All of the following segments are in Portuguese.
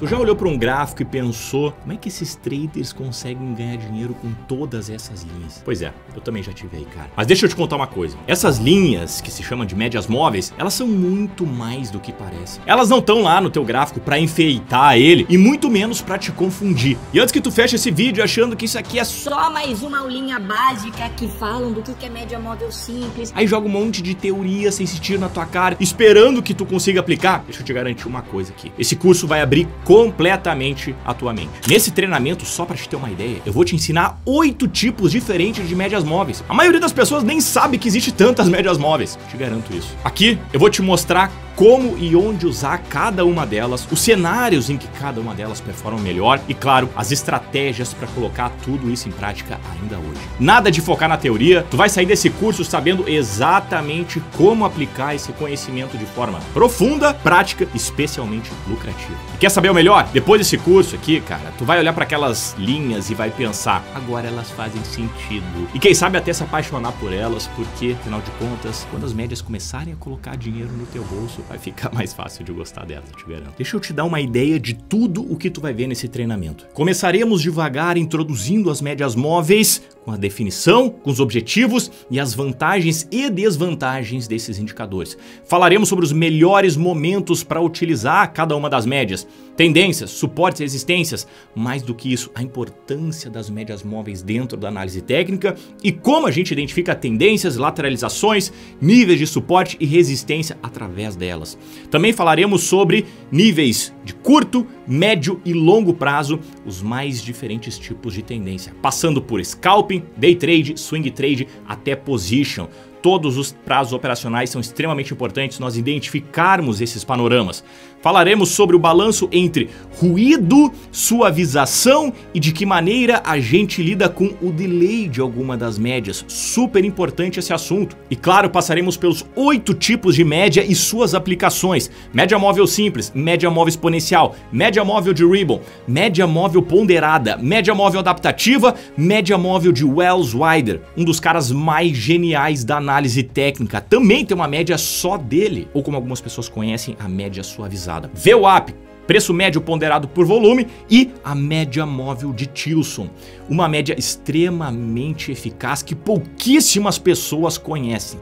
Tu já olhou para um gráfico e pensou como é que esses traders conseguem ganhar dinheiro com todas essas linhas? Pois é, eu também já tive aí, cara. Mas deixa eu te contar uma coisa. Essas linhas, que se chamam de médias móveis, elas são muito mais do que parecem. Elas não estão lá no teu gráfico para enfeitar ele e muito menos para te confundir. E antes que tu feche esse vídeo achando que isso aqui é só mais uma aulinha básica que falam do que é média móvel simples, aí joga um monte de teoria sem sentido na tua cara, esperando que tu consiga aplicar, deixa eu te garantir uma coisa aqui. Esse curso vai abrir completamente a tua mente. Nesse treinamento, só pra te ter uma ideia, eu vou te ensinar 8 tipos diferentes de médias móveis. A maioria das pessoas nem sabe que existe tantas médias móveis. Te garanto isso. Aqui eu vou te mostrar como e onde usar cada uma delas, os cenários em que cada uma delas performam melhor e, claro, as estratégias para colocar tudo isso em prática ainda hoje. Nada de focar na teoria, tu vai sair desse curso sabendo exatamente como aplicar esse conhecimento de forma profunda, prática e especialmente lucrativa. E quer saber o melhor? Depois desse curso aqui, cara, tu vai olhar para aquelas linhas e vai pensar, agora elas fazem sentido. E quem sabe até se apaixonar por elas, porque, afinal de contas, quando as médias começarem a colocar dinheiro no teu bolso, vai ficar mais fácil de gostar delas, eu te garanto. Deixa eu te dar uma ideia de tudo o que tu vai ver nesse treinamento. Começaremos devagar introduzindo as médias móveis, com a definição, com os objetivos e as vantagens e desvantagens desses indicadores. Falaremos sobre os melhores momentos para utilizar cada uma das médias, tendências, suportes e resistências, mais do que isso, a importância das médias móveis dentro da análise técnica e como a gente identifica tendências, lateralizações, níveis de suporte e resistência através delas. Também falaremos sobre níveis de curto, médio e longo prazo, os mais diferentes tipos de tendência, passando por scalping, day trade, swing trade até position. Todos os prazos operacionais são extremamente importantes nós identificarmos esses panoramas. Falaremos sobre o balanço entre ruído, suavização e de que maneira a gente lida com o delay de alguma das médias. Super importante esse assunto. E claro, passaremos pelos 8 tipos de média e suas aplicações. Média móvel simples, média móvel exponencial, média móvel de ribbon, média móvel ponderada, média móvel adaptativa, média móvel de Wells-Wider. Um dos caras mais geniais da análise técnica. Também tem uma média só dele, ou como algumas pessoas conhecem, a média suavizada. VWAP, preço médio ponderado por volume, e a média móvel de Tilson, uma média extremamente eficaz que pouquíssimas pessoas conhecem.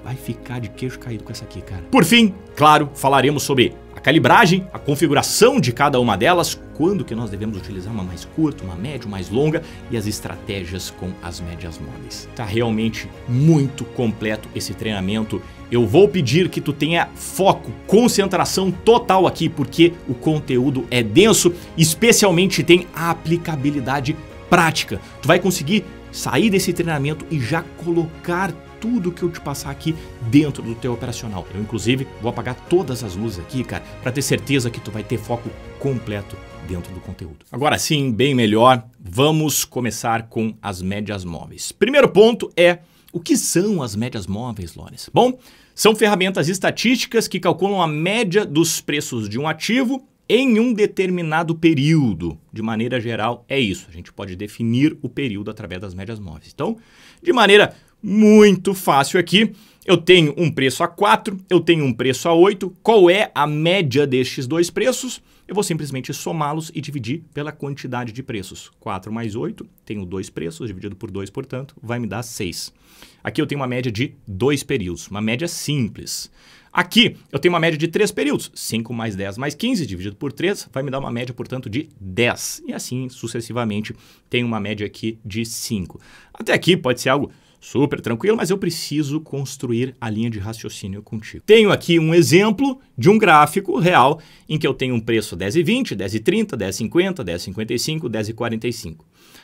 Vai ficar de queixo caído com essa aqui, cara. Por fim, claro, falaremos sobre a calibragem, a configuração de cada uma delas, quando que nós devemos utilizar uma mais curta, uma média, mais longa e as estratégias com as médias móveis. Tá realmente muito completo esse treinamento. Eu vou pedir que tu tenha foco, concentração total aqui, porque o conteúdo é denso, especialmente tem a aplicabilidade prática. Tu vai conseguir sair desse treinamento e já colocar tudo que eu te passar aqui dentro do teu operacional. Eu, inclusive, vou apagar todas as luzes aqui, cara, para ter certeza que tu vai ter foco completo dentro do conteúdo. Agora sim, bem melhor, vamos começar com as médias móveis. Primeiro ponto é, o que são as médias móveis, Lores? Bom, são ferramentas estatísticas que calculam a média dos preços de um ativo em um determinado período. De maneira geral, é isso. A gente pode definir o período através das médias móveis. Então, de maneira muito fácil aqui, eu tenho um preço a 4, eu tenho um preço a 8. Qual é a média destes dois preços? Eu vou simplesmente somá-los e dividir pela quantidade de preços. 4 mais 8, tenho 2 preços, dividido por 2, portanto, vai me dar 6. Aqui eu tenho uma média de 2 períodos, uma média simples. Aqui eu tenho uma média de 3 períodos, 5 mais 10 mais 15, dividido por 3, vai me dar uma média, portanto, de 10. E assim, sucessivamente, tenho uma média aqui de 5. Até aqui pode ser algo super tranquilo, mas eu preciso construir a linha de raciocínio contigo. Tenho aqui um exemplo de um gráfico real em que eu tenho um preço 10,20, 10,30, 10,50, 10,55, 10,45.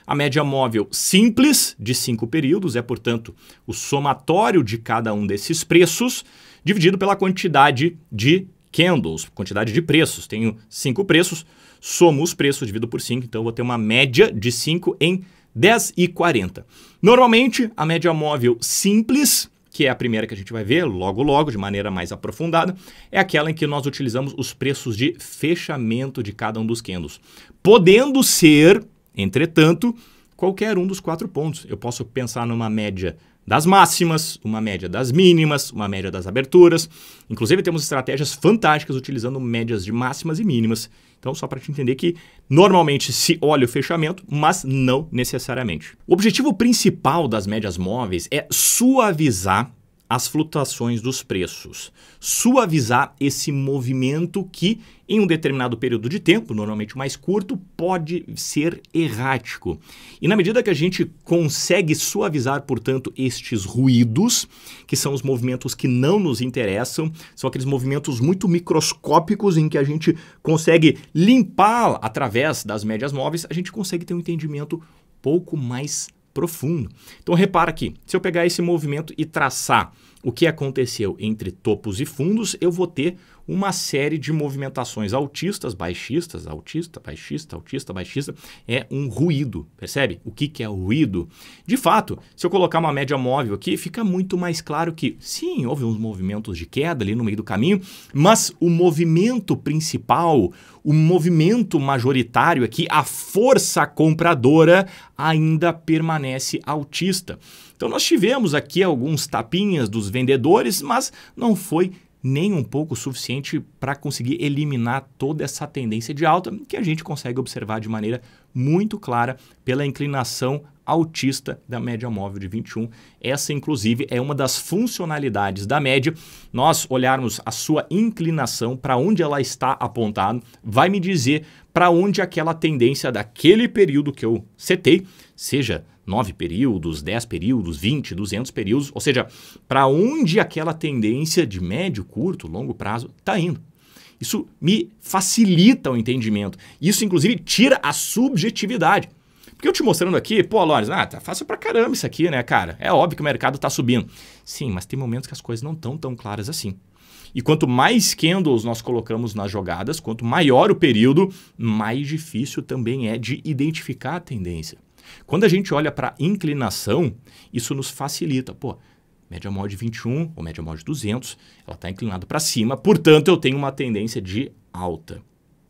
A média móvel simples de 5 períodos é, portanto, o somatório de cada um desses preços dividido pela quantidade de candles, quantidade de preços. Tenho 5 preços, somo os preços, divido por 5, então eu vou ter uma média de 5 em 10,40. Normalmente, a média móvel simples, que é a primeira que a gente vai ver logo, de maneira mais aprofundada, é aquela em que nós utilizamos os preços de fechamento de cada um dos candles. Podendo ser, entretanto, qualquer um dos 4 pontos. Eu posso pensar numa média das máximas, uma média das mínimas, uma média das aberturas. Inclusive temos estratégias fantásticas utilizando médias de máximas e mínimas. Então só para te entender que normalmente se olha o fechamento, mas não necessariamente. O objetivo principal das médias móveis é suavizar as flutuações dos preços, suavizar esse movimento que em um determinado período de tempo, normalmente mais curto, pode ser errático. E na medida que a gente consegue suavizar, portanto, estes ruídos, que são os movimentos que não nos interessam, são aqueles movimentos muito microscópicos em que a gente consegue limpar através das médias móveis, a gente consegue ter um entendimento um pouco mais profundo. Então repara aqui, se eu pegar esse movimento e traçar o que aconteceu entre topos e fundos, eu vou ter uma série de movimentações altistas, baixistas, altista, baixista, altista, baixista, é um ruído, percebe? O que é o ruído? De fato, se eu colocar uma média móvel aqui, fica muito mais claro que, sim, houve uns movimentos de queda ali no meio do caminho, mas o movimento principal, o movimento majoritário aqui, a força compradora ainda permanece altista. Então nós tivemos aqui alguns tapinhas dos vendedores, mas não foi nem um pouco suficiente para conseguir eliminar toda essa tendência de alta que a gente consegue observar de maneira muito clara pela inclinação altista da média móvel de 21. Essa, inclusive, é uma das funcionalidades da média. Nós olharmos a sua inclinação, para onde ela está apontada, vai me dizer para onde aquela tendência daquele período que eu setei, seja 9 períodos, 10 períodos, 20, 200 períodos, ou seja, para onde aquela tendência de médio, curto, longo prazo está indo. Isso me facilita o entendimento. Isso, inclusive, tira a subjetividade. Porque eu te mostrando aqui, pô, Lores, tá fácil pra caramba isso aqui, né, cara? É óbvio que o mercado tá subindo. Sim, mas tem momentos que as coisas não estão tão claras assim. E quanto mais candles nós colocamos nas jogadas, quanto maior o período, mais difícil também é de identificar a tendência. Quando a gente olha para inclinação, isso nos facilita. Pô, média móvel de 21 ou média móvel de 200, ela está inclinada para cima, portanto eu tenho uma tendência de alta.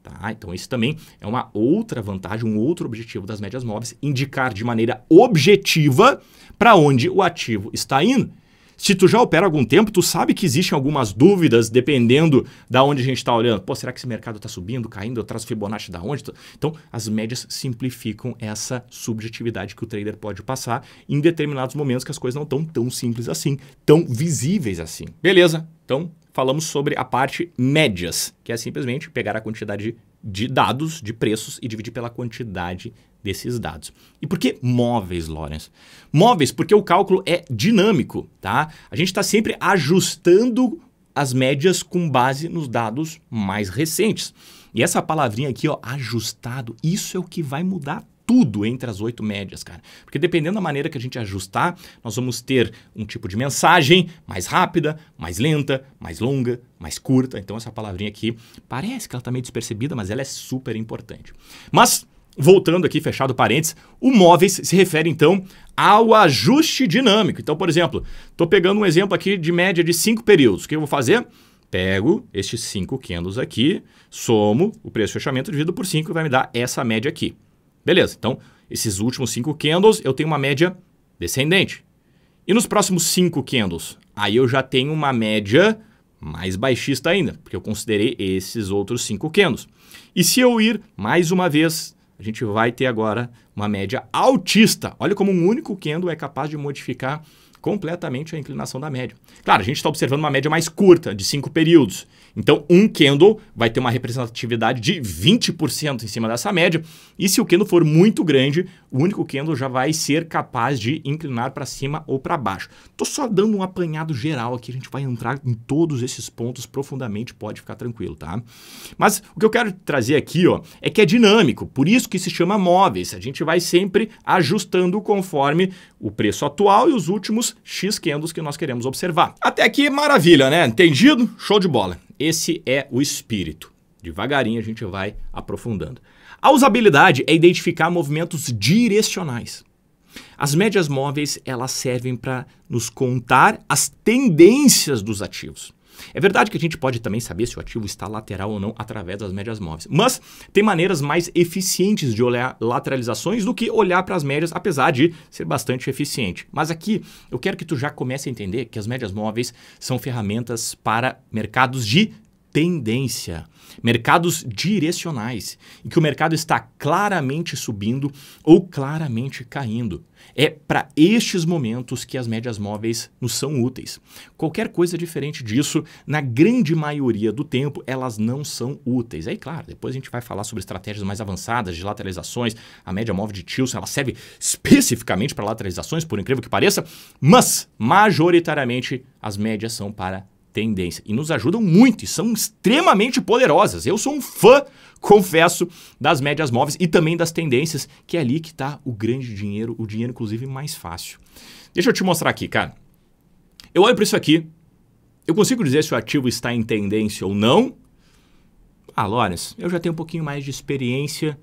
Tá? Então isso também é uma outra vantagem, um outro objetivo das médias móveis, indicar de maneira objetiva para onde o ativo está indo. Se tu já opera há algum tempo, tu sabe que existem algumas dúvidas dependendo da onde a gente está olhando. Pô, será que esse mercado está subindo, caindo? Eu traço Fibonacci da onde? Então, as médias simplificam essa subjetividade que o trader pode passar em determinados momentos que as coisas não estão tão simples assim, tão visíveis assim. Beleza, então falamos sobre a parte médias, que é simplesmente pegar a quantidade de dados, de preços e dividir pela quantidade desses dados. E por que móveis, Lawrence? Móveis porque o cálculo é dinâmico, tá? A gente está sempre ajustando as médias com base nos dados mais recentes. E essa palavrinha aqui, ó, ajustado, isso é o que vai mudar tudo entre as 8 médias, cara. Porque dependendo da maneira que a gente ajustar, nós vamos ter um tipo de mensagem mais rápida, mais lenta, mais longa, mais curta. Então essa palavrinha aqui parece que ela está meio despercebida, mas ela é super importante. Mas voltando aqui, fechado parênteses, o móveis se refere então ao ajuste dinâmico. Então, por exemplo, estou pegando um exemplo aqui de média de 5 períodos. O que eu vou fazer? Pego estes 5 candles aqui, somo o preço de fechamento dividido por 5 e vai me dar essa média aqui. Beleza, então esses últimos 5 candles eu tenho uma média descendente. E nos próximos 5 candles, aí eu já tenho uma média mais baixista ainda, porque eu considerei esses outros 5 candles. E se eu ir mais uma vez, a gente vai ter agora uma média altista. Olha como um único candle é capaz de modificar completamente a inclinação da média. Claro, a gente está observando uma média mais curta, de 5 períodos. Então, um candle vai ter uma representatividade de 20% em cima dessa média. E se o candle for muito grande, o único candle já vai ser capaz de inclinar para cima ou para baixo. Estou só dando um apanhado geral aqui, a gente vai entrar em todos esses pontos profundamente, pode ficar tranquilo, tá? Mas o que eu quero trazer aqui, ó, é que é dinâmico, por isso que se chama móveis. A gente vai sempre ajustando conforme o preço atual e os últimos X candles que nós queremos observar. Até aqui, maravilha, né? Entendido? Show de bola. Esse é o espírito. Devagarinho a gente vai aprofundando. A usabilidade é identificar movimentos direcionais. As médias móveis, elas servem para nos contar as tendências dos ativos. É verdade que a gente pode também saber se o ativo está lateral ou não através das médias móveis, mas tem maneiras mais eficientes de olhar lateralizações do que olhar para as médias, apesar de ser bastante eficiente. Mas aqui eu quero que tu já comece a entender que as médias móveis são ferramentas para mercados de tendência, mercados direcionais, em que o mercado está claramente subindo ou claramente caindo. É para estes momentos que as médias móveis nos são úteis. Qualquer coisa diferente disso, na grande maioria do tempo, elas não são úteis. Aí, claro, depois a gente vai falar sobre estratégias mais avançadas de lateralizações. A média móvel de Tilson, ela serve especificamente para lateralizações, por incrível que pareça, mas majoritariamente as médias são para tendência e nos ajudam muito e são extremamente poderosas. Eu sou um fã, confesso, das médias móveis e também das tendências, que é ali que está o grande dinheiro, o dinheiro inclusive mais fácil. Deixa eu te mostrar aqui, cara. Eu olho para isso aqui, eu consigo dizer se o ativo está em tendência ou não. Ah, Lawrence, eu já tenho um pouquinho mais de experiência,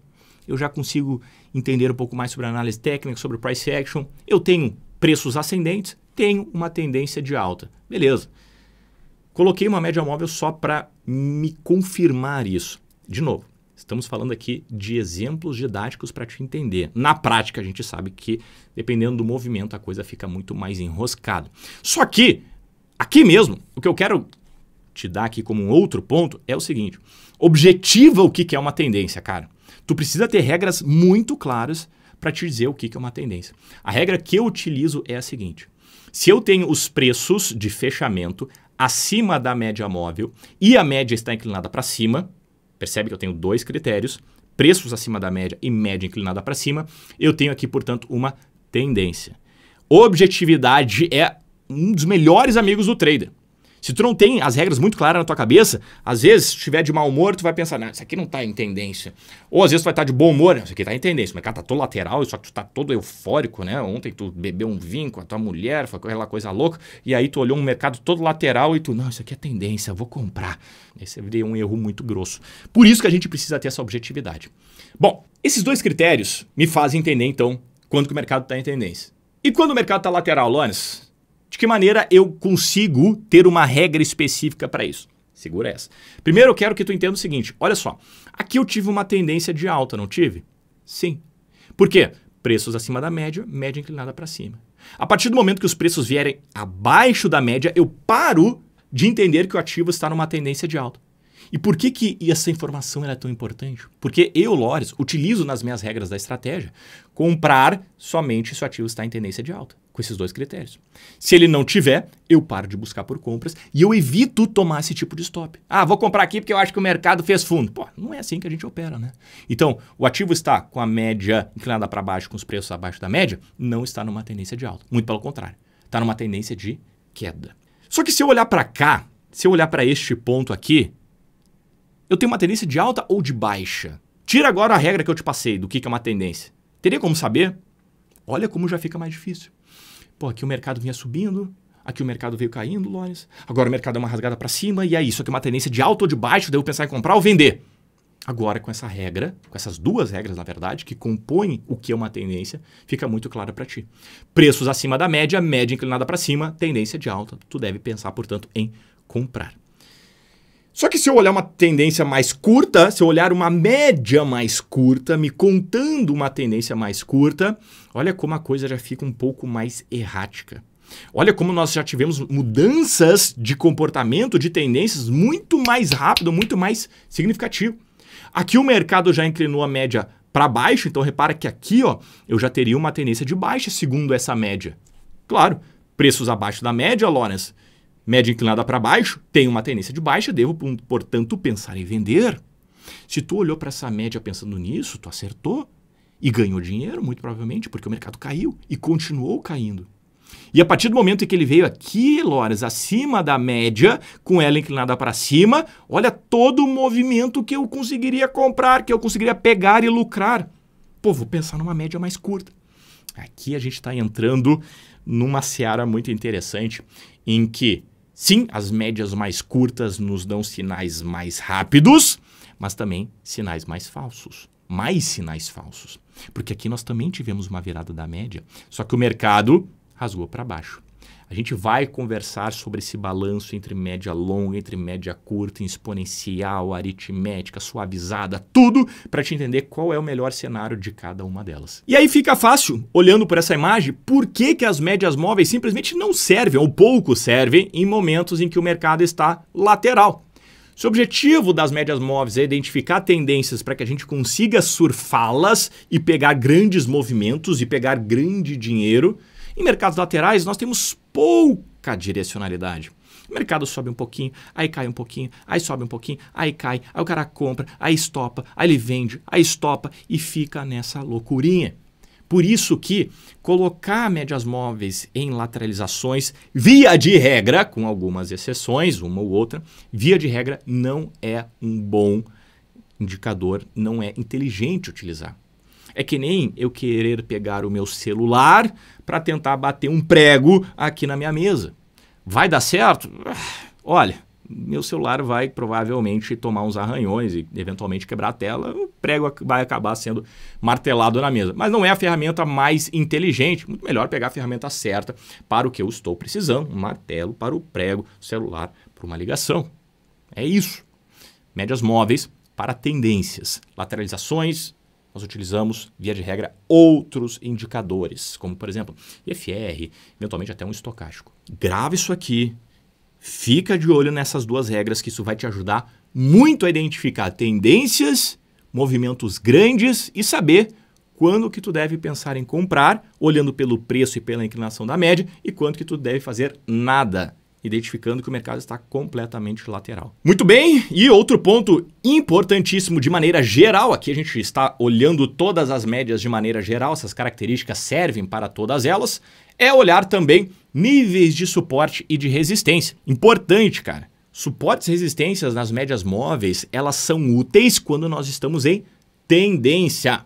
eu já consigo entender um pouco mais sobre análise técnica, sobre price action. Eu tenho preços ascendentes, tenho uma tendência de alta. Beleza. Coloquei uma média móvel só para me confirmar isso. De novo, estamos falando aqui de exemplos didáticos para te entender. Na prática, a gente sabe que, dependendo do movimento, a coisa fica muito mais enroscada. Só que, aqui mesmo, o que eu quero te dar aqui como um outro ponto é o seguinte. Objetiva o que é uma tendência, cara. Tu precisa ter regras muito claras para te dizer o que é uma tendência. A regra que eu utilizo é a seguinte. Se eu tenho os preços de fechamento acima da média móvel e a média está inclinada para cima, percebe que eu tenho dois critérios, preços acima da média e média inclinada para cima, eu tenho aqui, portanto, uma tendência. Objetividade é um dos melhores amigos do trader. Se tu não tem as regras muito claras na tua cabeça, às vezes, se estiver de mau humor, tu vai pensar, não, isso aqui não está em tendência. Ou às vezes tu vai estar de bom humor, isso aqui está em tendência. O mercado está todo lateral, só que tu está todo eufórico, né? Ontem tu bebeu um vinho com a tua mulher, foi aquela coisa louca, e aí tu olhou um mercado todo lateral e tu, não, isso aqui é tendência, eu vou comprar. Esse seria um erro muito grosso. Por isso que a gente precisa ter essa objetividade. Bom, esses dois critérios me fazem entender, então, quando que o mercado está em tendência. E quando o mercado está lateral, Lawrence? De que maneira eu consigo ter uma regra específica para isso? Segura essa. Primeiro eu quero que tu entenda o seguinte, olha só, aqui eu tive uma tendência de alta, não tive? Sim. Por quê? Preços acima da média, média inclinada para cima. A partir do momento que os preços vierem abaixo da média, eu paro de entender que o ativo está numa tendência de alta. E por que essa informação é tão importante? Porque eu, Lawrence, utilizo nas minhas regras da estratégia comprar somente se o ativo está em tendência de alta, com esses dois critérios. Se ele não tiver, eu paro de buscar por compras e eu evito tomar esse tipo de stop. Ah, vou comprar aqui porque eu acho que o mercado fez fundo. Pô, não é assim que a gente opera, né? Então, o ativo está com a média inclinada para baixo, com os preços abaixo da média, não está numa tendência de alta. Muito pelo contrário, está numa tendência de queda. Só que se eu olhar para cá, se eu olhar para este ponto aqui, eu tenho uma tendência de alta ou de baixa? Tira agora a regra que eu te passei do que é uma tendência. Teria como saber? Olha como já fica mais difícil. Pô, aqui o mercado vinha subindo, aqui o mercado veio caindo, Lawrence. Agora o mercado é uma rasgada para cima e é isso aqui é uma tendência de alta ou de baixo, devo pensar em comprar ou vender. Agora com essa regra, com essas duas regras na verdade, que compõem o que é uma tendência, fica muito claro para ti. Preços acima da média, média inclinada para cima, tendência de alta. Tu deve pensar, portanto, em comprar. Só que se eu olhar uma tendência mais curta, se eu olhar uma média mais curta, me contando uma tendência mais curta, olha como a coisa já fica um pouco mais errática. Olha como nós já tivemos mudanças de comportamento, de tendências muito mais rápido, muito mais significativo. Aqui o mercado já inclinou a média para baixo, então repara que aqui ó, eu já teria uma tendência de baixa segundo essa média. Claro, preços abaixo da média, Lawrence. Média inclinada para baixo, tem uma tendência de baixa, devo, portanto, pensar em vender. Se tu olhou para essa média pensando nisso, tu acertou e ganhou dinheiro, muito provavelmente, porque o mercado caiu e continuou caindo. E a partir do momento em que ele veio aqui, Lawrence, acima da média, com ela inclinada para cima, olha todo o movimento que eu conseguiria comprar, que eu conseguiria pegar e lucrar. Pô, vou pensar numa média mais curta. Aqui a gente está entrando numa seara muito interessante, em que sim, as médias mais curtas nos dão sinais mais rápidos, mas também sinais mais falsos. Mais sinais falsos. Porque aqui nós também tivemos uma virada da média, só que o mercado rasgou para baixo. A gente vai conversar sobre esse balanço entre média longa, entre média curta, exponencial, aritmética, suavizada, tudo para te entender qual é o melhor cenário de cada uma delas. E aí fica fácil, olhando por essa imagem, por que as médias móveis simplesmente não servem ou pouco servem em momentos em que o mercado está lateral. Se o objetivo das médias móveis é identificar tendências para que a gente consiga surfá-las e pegar grandes movimentos e pegar grande dinheiro, em mercados laterais nós temos pouca direcionalidade. O mercado sobe um pouquinho, aí cai um pouquinho, aí sobe um pouquinho, aí cai, aí o cara compra, aí estopa, aí ele vende, aí estopa e fica nessa loucurinha. Por isso que colocar médias móveis em lateralizações, via de regra, com algumas exceções, uma ou outra, via de regra não é um bom indicador, não é inteligente utilizar. É que nem eu querer pegar o meu celular para tentar bater um prego aqui na minha mesa. Vai dar certo? Olha, meu celular vai provavelmente tomar uns arranhões e eventualmente quebrar a tela, o prego vai acabar sendo martelado na mesa. Mas não é a ferramenta mais inteligente, muito melhor pegar a ferramenta certa para o que eu estou precisando, um martelo para o prego, celular para uma ligação. É isso. Médias móveis para tendências, lateralizações. Nós utilizamos, via de regra, outros indicadores, como, por exemplo, IFR, eventualmente até um estocástico. Grava isso aqui, fica de olho nessas duas regras, que isso vai te ajudar muito a identificar tendências, movimentos grandes e saber quando que tu deve pensar em comprar, olhando pelo preço e pela inclinação da média, e quando que tu deve fazer nada, identificando que o mercado está completamente lateral. Muito bem, e outro ponto importantíssimo de maneira geral, aqui a gente está olhando todas as médias de maneira geral, essas características servem para todas elas, é olhar também níveis de suporte e de resistência. Importante, cara. Suportes e resistências nas médias móveis, elas são úteis quando nós estamos em tendência.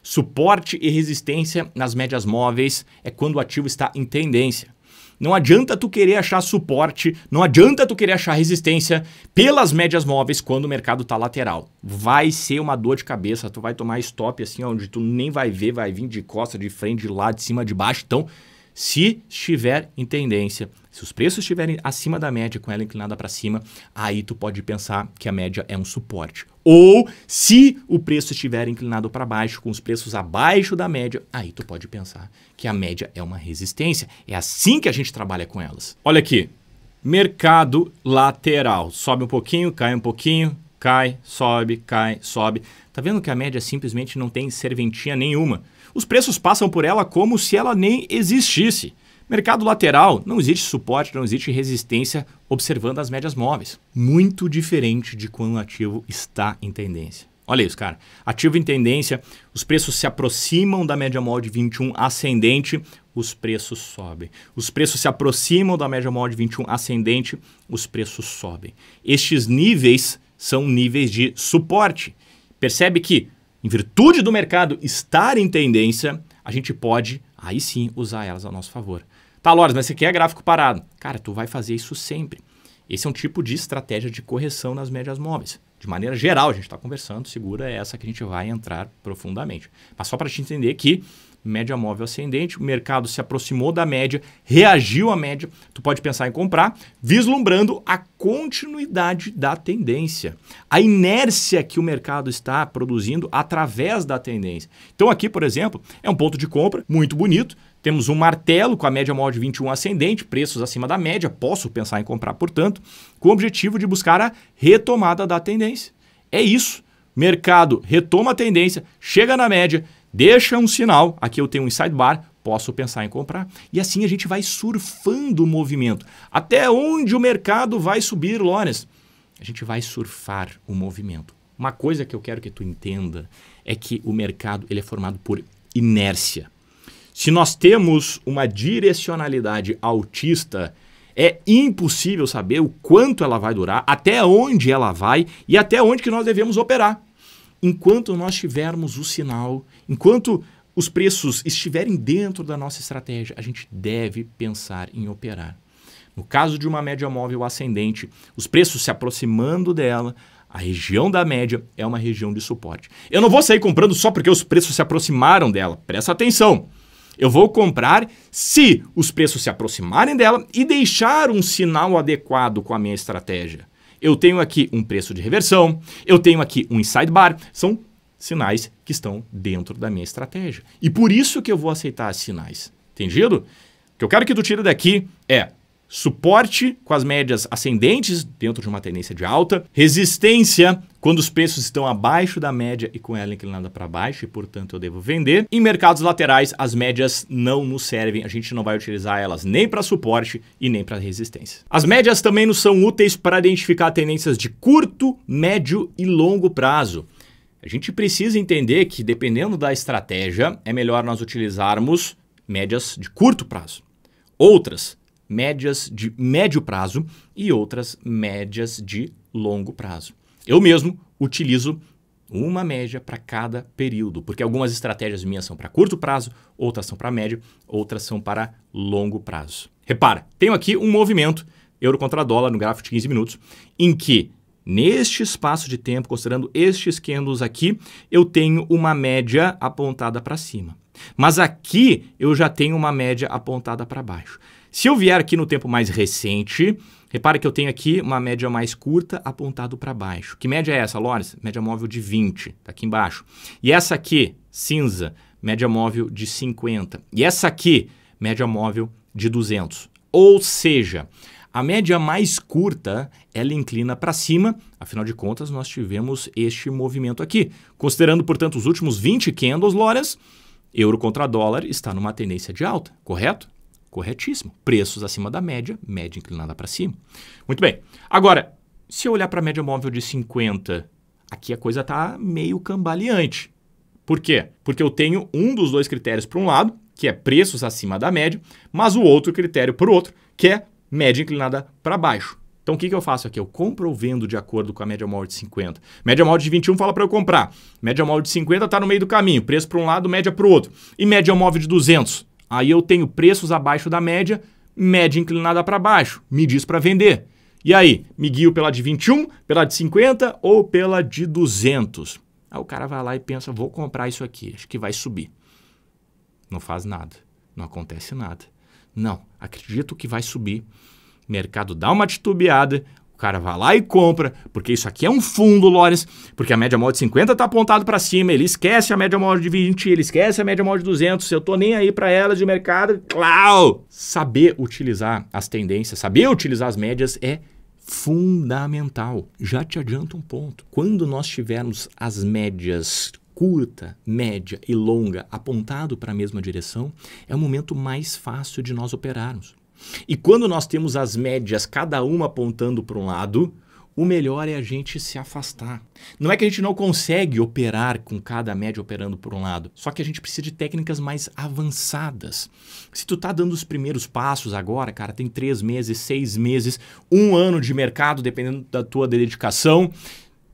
Suporte e resistência nas médias móveis é quando o ativo está em tendência. Não adianta tu querer achar suporte, não adianta tu querer achar resistência pelas médias móveis quando o mercado está lateral. Vai ser uma dor de cabeça, tu vai tomar stop assim onde tu nem vai ver, vai vir de costa, de frente, de lado, de cima, de baixo. Então, se estiver em tendência, se os preços estiverem acima da média, com ela inclinada para cima, aí tu pode pensar que a média é um suporte. Ou se o preço estiver inclinado para baixo, com os preços abaixo da média, aí tu pode pensar que a média é uma resistência. É assim que a gente trabalha com elas. Olha aqui, mercado lateral. Sobe um pouquinho, cai um pouquinho, cai, sobe, cai, sobe. Tá vendo que a média simplesmente não tem serventia nenhuma? Os preços passam por ela como se ela nem existisse. Mercado lateral, não existe suporte, não existe resistência observando as médias móveis. Muito diferente de quando o ativo está em tendência. Olha isso, cara. Ativo em tendência, os preços se aproximam da média móvel de 21 ascendente, os preços sobem. Os preços se aproximam da média móvel de 21 ascendente, os preços sobem. Estes níveis são níveis de suporte. Percebe que, em virtude do mercado estar em tendência, a gente pode, aí sim, usar elas a nosso favor. Tá, Loris, mas você quer gráfico parado? Cara, tu vai fazer isso sempre. Esse é um tipo de estratégia de correção nas médias móveis. De maneira geral, a gente está conversando, segura é essa que a gente vai entrar profundamente. Mas só para te entender que média móvel ascendente, o mercado se aproximou da média, reagiu à média, tu pode pensar em comprar, vislumbrando a continuidade da tendência, a inércia que o mercado está produzindo através da tendência. Então aqui, por exemplo, é um ponto de compra muito bonito, temos um martelo com a média móvel de 21 ascendente, preços acima da média, posso pensar em comprar, portanto, com o objetivo de buscar a retomada da tendência. É isso, mercado retoma a tendência, chega na média, deixa um sinal, aqui eu tenho um sidebar, posso pensar em comprar. E assim a gente vai surfando o movimento. Até onde o mercado vai subir, Loris? A gente vai surfar o movimento. Uma coisa que eu quero que tu entenda é que o mercado ele é formado por inércia. Se nós temos uma direcionalidade altista, é impossível saber o quanto ela vai durar, até onde ela vai e até onde que nós devemos operar. Enquanto nós tivermos o sinal, enquanto os preços estiverem dentro da nossa estratégia, a gente deve pensar em operar. No caso de uma média móvel ascendente, os preços se aproximando dela, a região da média é uma região de suporte. Eu não vou sair comprando só porque os preços se aproximaram dela. Presta atenção. Eu vou comprar se os preços se aproximarem dela e deixar um sinal adequado com a minha estratégia. Eu tenho aqui um preço de reversão, eu tenho aqui um inside bar, são sinais que estão dentro da minha estratégia. E por isso que eu vou aceitar esses sinais. Entendido? O que eu quero que tu tire daqui é suporte com as médias ascendentes dentro de uma tendência de alta, resistência quando os preços estão abaixo da média e com ela inclinada para baixo e, portanto, eu devo vender. Em mercados laterais, as médias não nos servem, a gente não vai utilizar elas nem para suporte e nem para resistência. As médias também nos são úteis para identificar tendências de curto, médio e longo prazo. A gente precisa entender que, dependendo da estratégia, é melhor nós utilizarmos médias de curto prazo. Outras médias de médio prazo e outras médias de longo prazo. Eu mesmo utilizo uma média para cada período, porque algumas estratégias minhas são para curto prazo, outras são para médio, outras são para longo prazo. Repara, tenho aqui um movimento euro contra dólar no gráfico de 15 minutos, em que neste espaço de tempo, considerando estes candles aqui, eu tenho uma média apontada para cima. Mas aqui eu já tenho uma média apontada para baixo. Se eu vier aqui no tempo mais recente, repare que eu tenho aqui uma média mais curta apontado para baixo. Que média é essa, Lawrence? Média móvel de 20, está aqui embaixo. E essa aqui, cinza, média móvel de 50. E essa aqui, média móvel de 200. Ou seja, a média mais curta, ela inclina para cima, afinal de contas nós tivemos este movimento aqui. Considerando, portanto, os últimos 20 candles, Lawrence, euro contra dólar está numa tendência de alta, correto? Corretíssimo. Preços acima da média, média inclinada para cima. Muito bem. Agora, se eu olhar para a média móvel de 50, aqui a coisa está meio cambaleante. Por quê? Porque eu tenho um dos dois critérios para um lado, que é preços acima da média, mas o outro critério para o outro, que é média inclinada para baixo. Então, o que eu faço aqui? Eu compro ou vendo de acordo com a média móvel de 50. Média móvel de 21 fala para eu comprar. Média móvel de 50 está no meio do caminho. Preço para um lado, média para o outro. E média móvel de 200? Aí eu tenho preços abaixo da média, média inclinada para baixo. Me diz para vender. E aí? Me guio pela de 21, pela de 50 ou pela de 200? Aí o cara vai lá e pensa, vou comprar isso aqui, acho que vai subir. Não faz nada. Não acontece nada. Não, acredito que vai subir. Mercado dá uma titubeada, o cara vai lá e compra, porque isso aqui é um fundo, Lawrence, porque a média móvel de 50 está apontado para cima, ele esquece a média móvel de 20, ele esquece a média móvel de 200, eu tô nem aí para elas de mercado, claro! Saber utilizar as tendências, saber utilizar as médias é fundamental. Já te adianto um ponto, quando nós tivermos as médias curta, média e longa apontado para a mesma direção, é o momento mais fácil de nós operarmos. E quando nós temos as médias, cada uma apontando para um lado, o melhor é a gente se afastar. Não é que a gente não consegue operar com cada média operando por um lado, só que a gente precisa de técnicas mais avançadas. Se tu tá dando os primeiros passos agora, cara, tem 3 meses, 6 meses, 1 ano de mercado, dependendo da tua dedicação,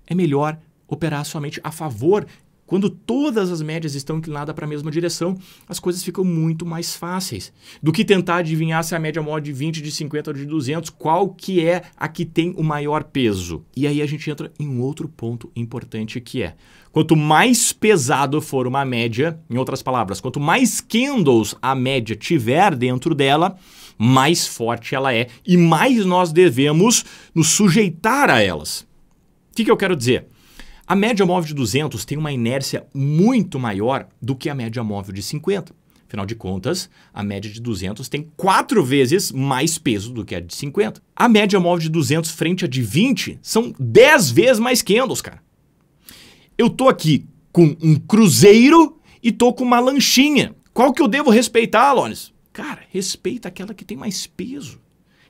é melhor operar somente a favor. Quando todas as médias estão inclinadas para a mesma direção, as coisas ficam muito mais fáceis do que tentar adivinhar se a média móvel de 20, de 50 ou de 200, qual que é a que tem o maior peso. E aí a gente entra em um outro ponto importante que é, quanto mais pesado for uma média, em outras palavras, quanto mais candles a média tiver dentro dela, mais forte ela é e mais nós devemos nos sujeitar a elas. O que eu quero dizer? A média móvel de 200 tem uma inércia muito maior do que a média móvel de 50. Afinal de contas, a média de 200 tem 4 vezes mais peso do que a de 50. A média móvel de 200 frente à de 20 são 10 vezes mais candles, cara. Eu tô aqui com um cruzeiro e tô com uma lanchinha. Qual que eu devo respeitar, Lawrence? Cara, respeita aquela que tem mais peso.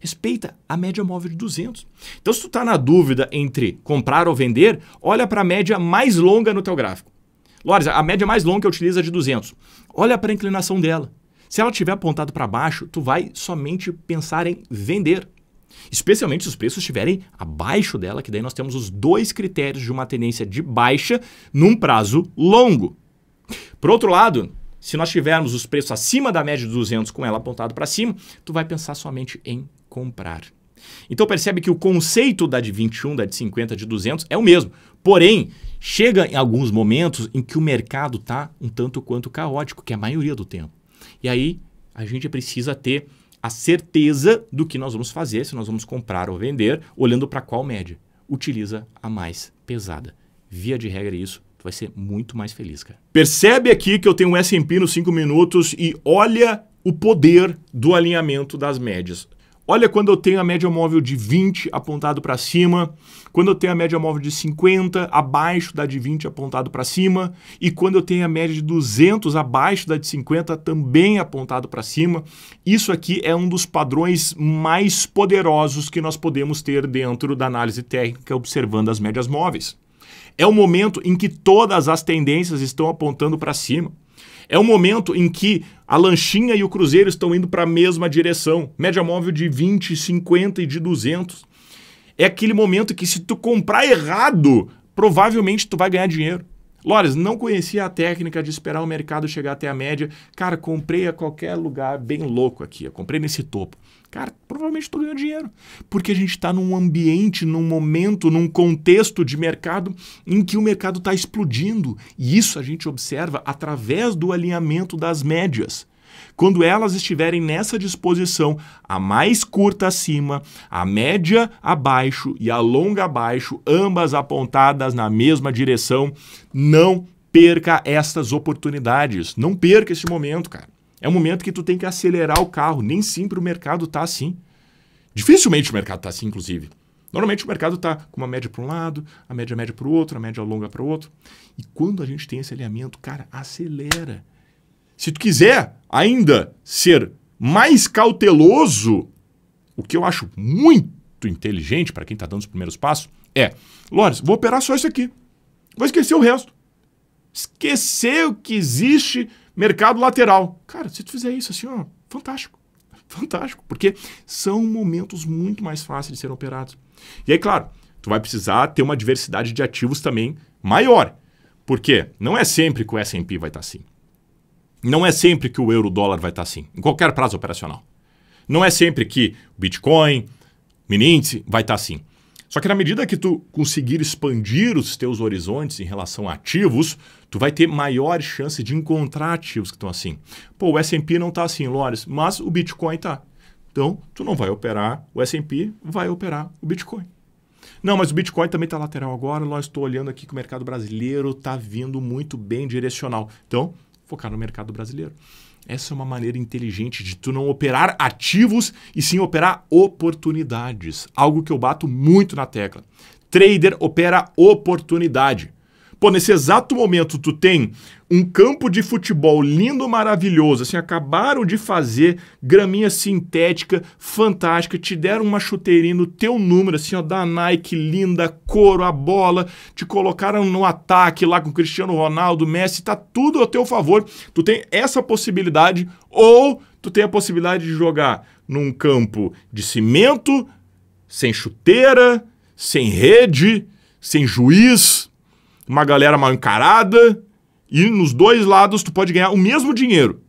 Respeita a média móvel de 200. Então, se tu está na dúvida entre comprar ou vender, olha para a média mais longa no teu gráfico. Lawrence, a média mais longa que eu utilizo é de 200. Olha para a inclinação dela. Se ela estiver apontada para baixo, tu vai somente pensar em vender. Especialmente se os preços estiverem abaixo dela, que daí nós temos os 2 critérios de uma tendência de baixa num prazo longo. Por outro lado, se nós tivermos os preços acima da média de 200 com ela apontada para cima, tu vai pensar somente em comprar. Então percebe que o conceito da de 21, da de 50, de 200 é o mesmo. Porém, chega em alguns momentos em que o mercado está um tanto quanto caótico, que é a maioria do tempo. E aí a gente precisa ter a certeza do que nós vamos fazer, se nós vamos comprar ou vender, olhando para qual média. Utiliza a mais pesada. Via de regra isso, tu vai ser muito mais feliz, cara. Percebe aqui que eu tenho um S&P nos 5 minutos e olha o poder do alinhamento das médias. Olha quando eu tenho a média móvel de 20 apontado para cima, quando eu tenho a média móvel de 50 abaixo da de 20 apontado para cima e quando eu tenho a média de 200 abaixo da de 50 também apontado para cima. Isso aqui é um dos padrões mais poderosos que nós podemos ter dentro da análise técnica observando as médias móveis. É o momento em que todas as tendências estão apontando para cima. É o momento em que a lanchinha e o cruzeiro estão indo para a mesma direção. Média móvel de 20, 50 e de 200. É aquele momento que se tu comprar errado, provavelmente tu vai ganhar dinheiro. Lores, não conhecia a técnica de esperar o mercado chegar até a média. Cara, comprei a qualquer lugar bem louco aqui. Eu comprei nesse topo. Cara, provavelmente tu ganhou dinheiro. Porque a gente está num ambiente, num momento, num contexto de mercado em que o mercado está explodindo. E isso a gente observa através do alinhamento das médias. Quando elas estiverem nessa disposição, a mais curta acima, a média abaixo e a longa abaixo, ambas apontadas na mesma direção, não perca essas oportunidades. Não perca esse momento, cara. É um momento que tu tem que acelerar o carro. Nem sempre o mercado está assim. Dificilmente o mercado está assim, inclusive. Normalmente o mercado está com uma média para um lado, a média média para o outro, a média longa para o outro. E quando a gente tem esse alinhamento, cara, acelera. Se tu quiser ainda ser mais cauteloso, o que eu acho muito inteligente para quem está dando os primeiros passos é, Lores, vou operar só isso aqui. Vou esquecer o resto. Esquecer que existe mercado lateral. Cara, se tu fizer isso assim, ó, fantástico. Fantástico, porque são momentos muito mais fáceis de serem operados. E aí, claro, tu vai precisar ter uma diversidade de ativos também maior. Por quê? Não é sempre que o S&P vai estar assim. Não é sempre que o euro-dólar vai estar assim, em qualquer prazo operacional. Não é sempre que o Bitcoin, mini índice, vai estar assim. Só que na medida que tu conseguir expandir os teus horizontes em relação a ativos, tu vai ter maior chance de encontrar ativos que estão assim. Pô, o S&P não está assim, Lores, mas o Bitcoin está. Então, tu não vai operar o S&P, vai operar o Bitcoin. Não, mas o Bitcoin também está lateral agora, nós estou olhando aqui que o mercado brasileiro está vindo muito bem direcional. Então, focar no mercado brasileiro. Essa é uma maneira inteligente de tu não operar ativos e sim operar oportunidades. Algo que eu bato muito na tecla. Trader opera oportunidade. Pô, nesse exato momento tu tem um campo de futebol lindo, maravilhoso, assim, acabaram de fazer graminha sintética, fantástica, te deram uma chuteirinha no teu número, assim, ó, da Nike, linda, couro, a bola, te colocaram no ataque lá com Cristiano Ronaldo, Messi, tá tudo ao teu favor. Tu tem essa possibilidade ou tu tem a possibilidade de jogar num campo de cimento, sem chuteira, sem rede, sem juiz, uma galera mal encarada, e nos dois lados tu pode ganhar o mesmo dinheiro.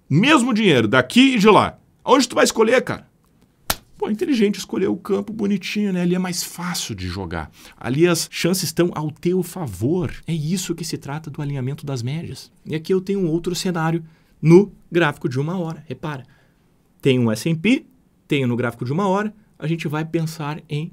Mesmo dinheiro, daqui e de lá. Onde tu vai escolher, cara? Pô, é inteligente escolher o campo bonitinho, né? Ali é mais fácil de jogar. Ali as chances estão ao teu favor. É isso que se trata do alinhamento das médias. E aqui eu tenho um outro cenário no gráfico de 1 hora. Repara, tem um S&P, tenho no gráfico de 1 hora, a gente vai pensar em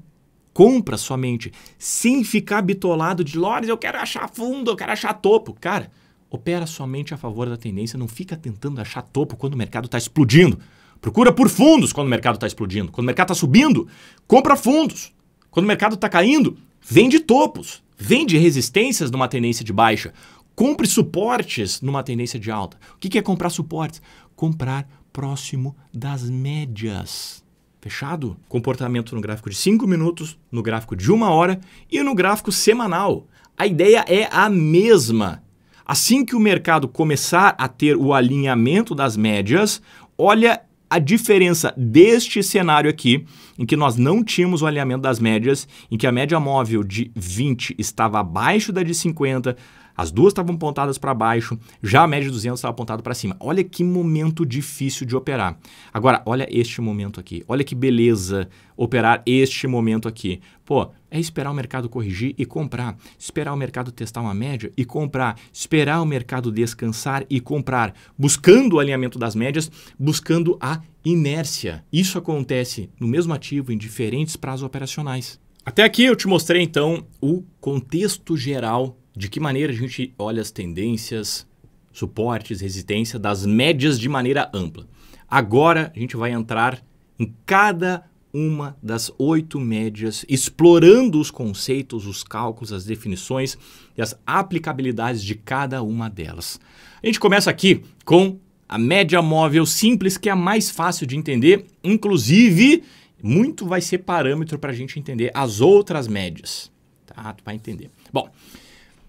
compra somente, sem ficar bitolado de Lores, eu quero achar fundo, eu quero achar topo. Cara, opera somente a favor da tendência, não fica tentando achar topo quando o mercado está explodindo. Procura por fundos quando o mercado está explodindo. Quando o mercado está subindo, compra fundos. Quando o mercado está caindo, vende topos. Vende resistências numa tendência de baixa. Compre suportes numa tendência de alta. O que é comprar suportes? Comprar próximo das médias. Fechado? Comportamento no gráfico de 5 minutos, no gráfico de 1 hora e no gráfico semanal. A ideia é a mesma. Assim que o mercado começar a ter o alinhamento das médias, olha a diferença deste cenário aqui, em que nós não tínhamos o alinhamento das médias, em que a média móvel de 20 estava abaixo da de 50, As duas estavam apontadas para baixo, já a média de 200 estava apontada para cima. Olha que momento difícil de operar. Agora, olha este momento aqui. Olha que beleza operar este momento aqui. Pô, é esperar o mercado corrigir e comprar. Esperar o mercado testar uma média e comprar. Esperar o mercado descansar e comprar. Buscando o alinhamento das médias, buscando a inércia. Isso acontece no mesmo ativo em diferentes prazos operacionais. Até aqui eu te mostrei então o contexto geral de que maneira a gente olha as tendências, suportes, resistência das médias de maneira ampla. Agora a gente vai entrar em cada uma das 8 médias, explorando os conceitos, os cálculos, as definições e as aplicabilidades de cada uma delas. A gente começa aqui com a média móvel simples, que é a mais fácil de entender, inclusive muito vai ser parâmetro para a gente entender as outras médias, tá? Tu vai entender. Bom,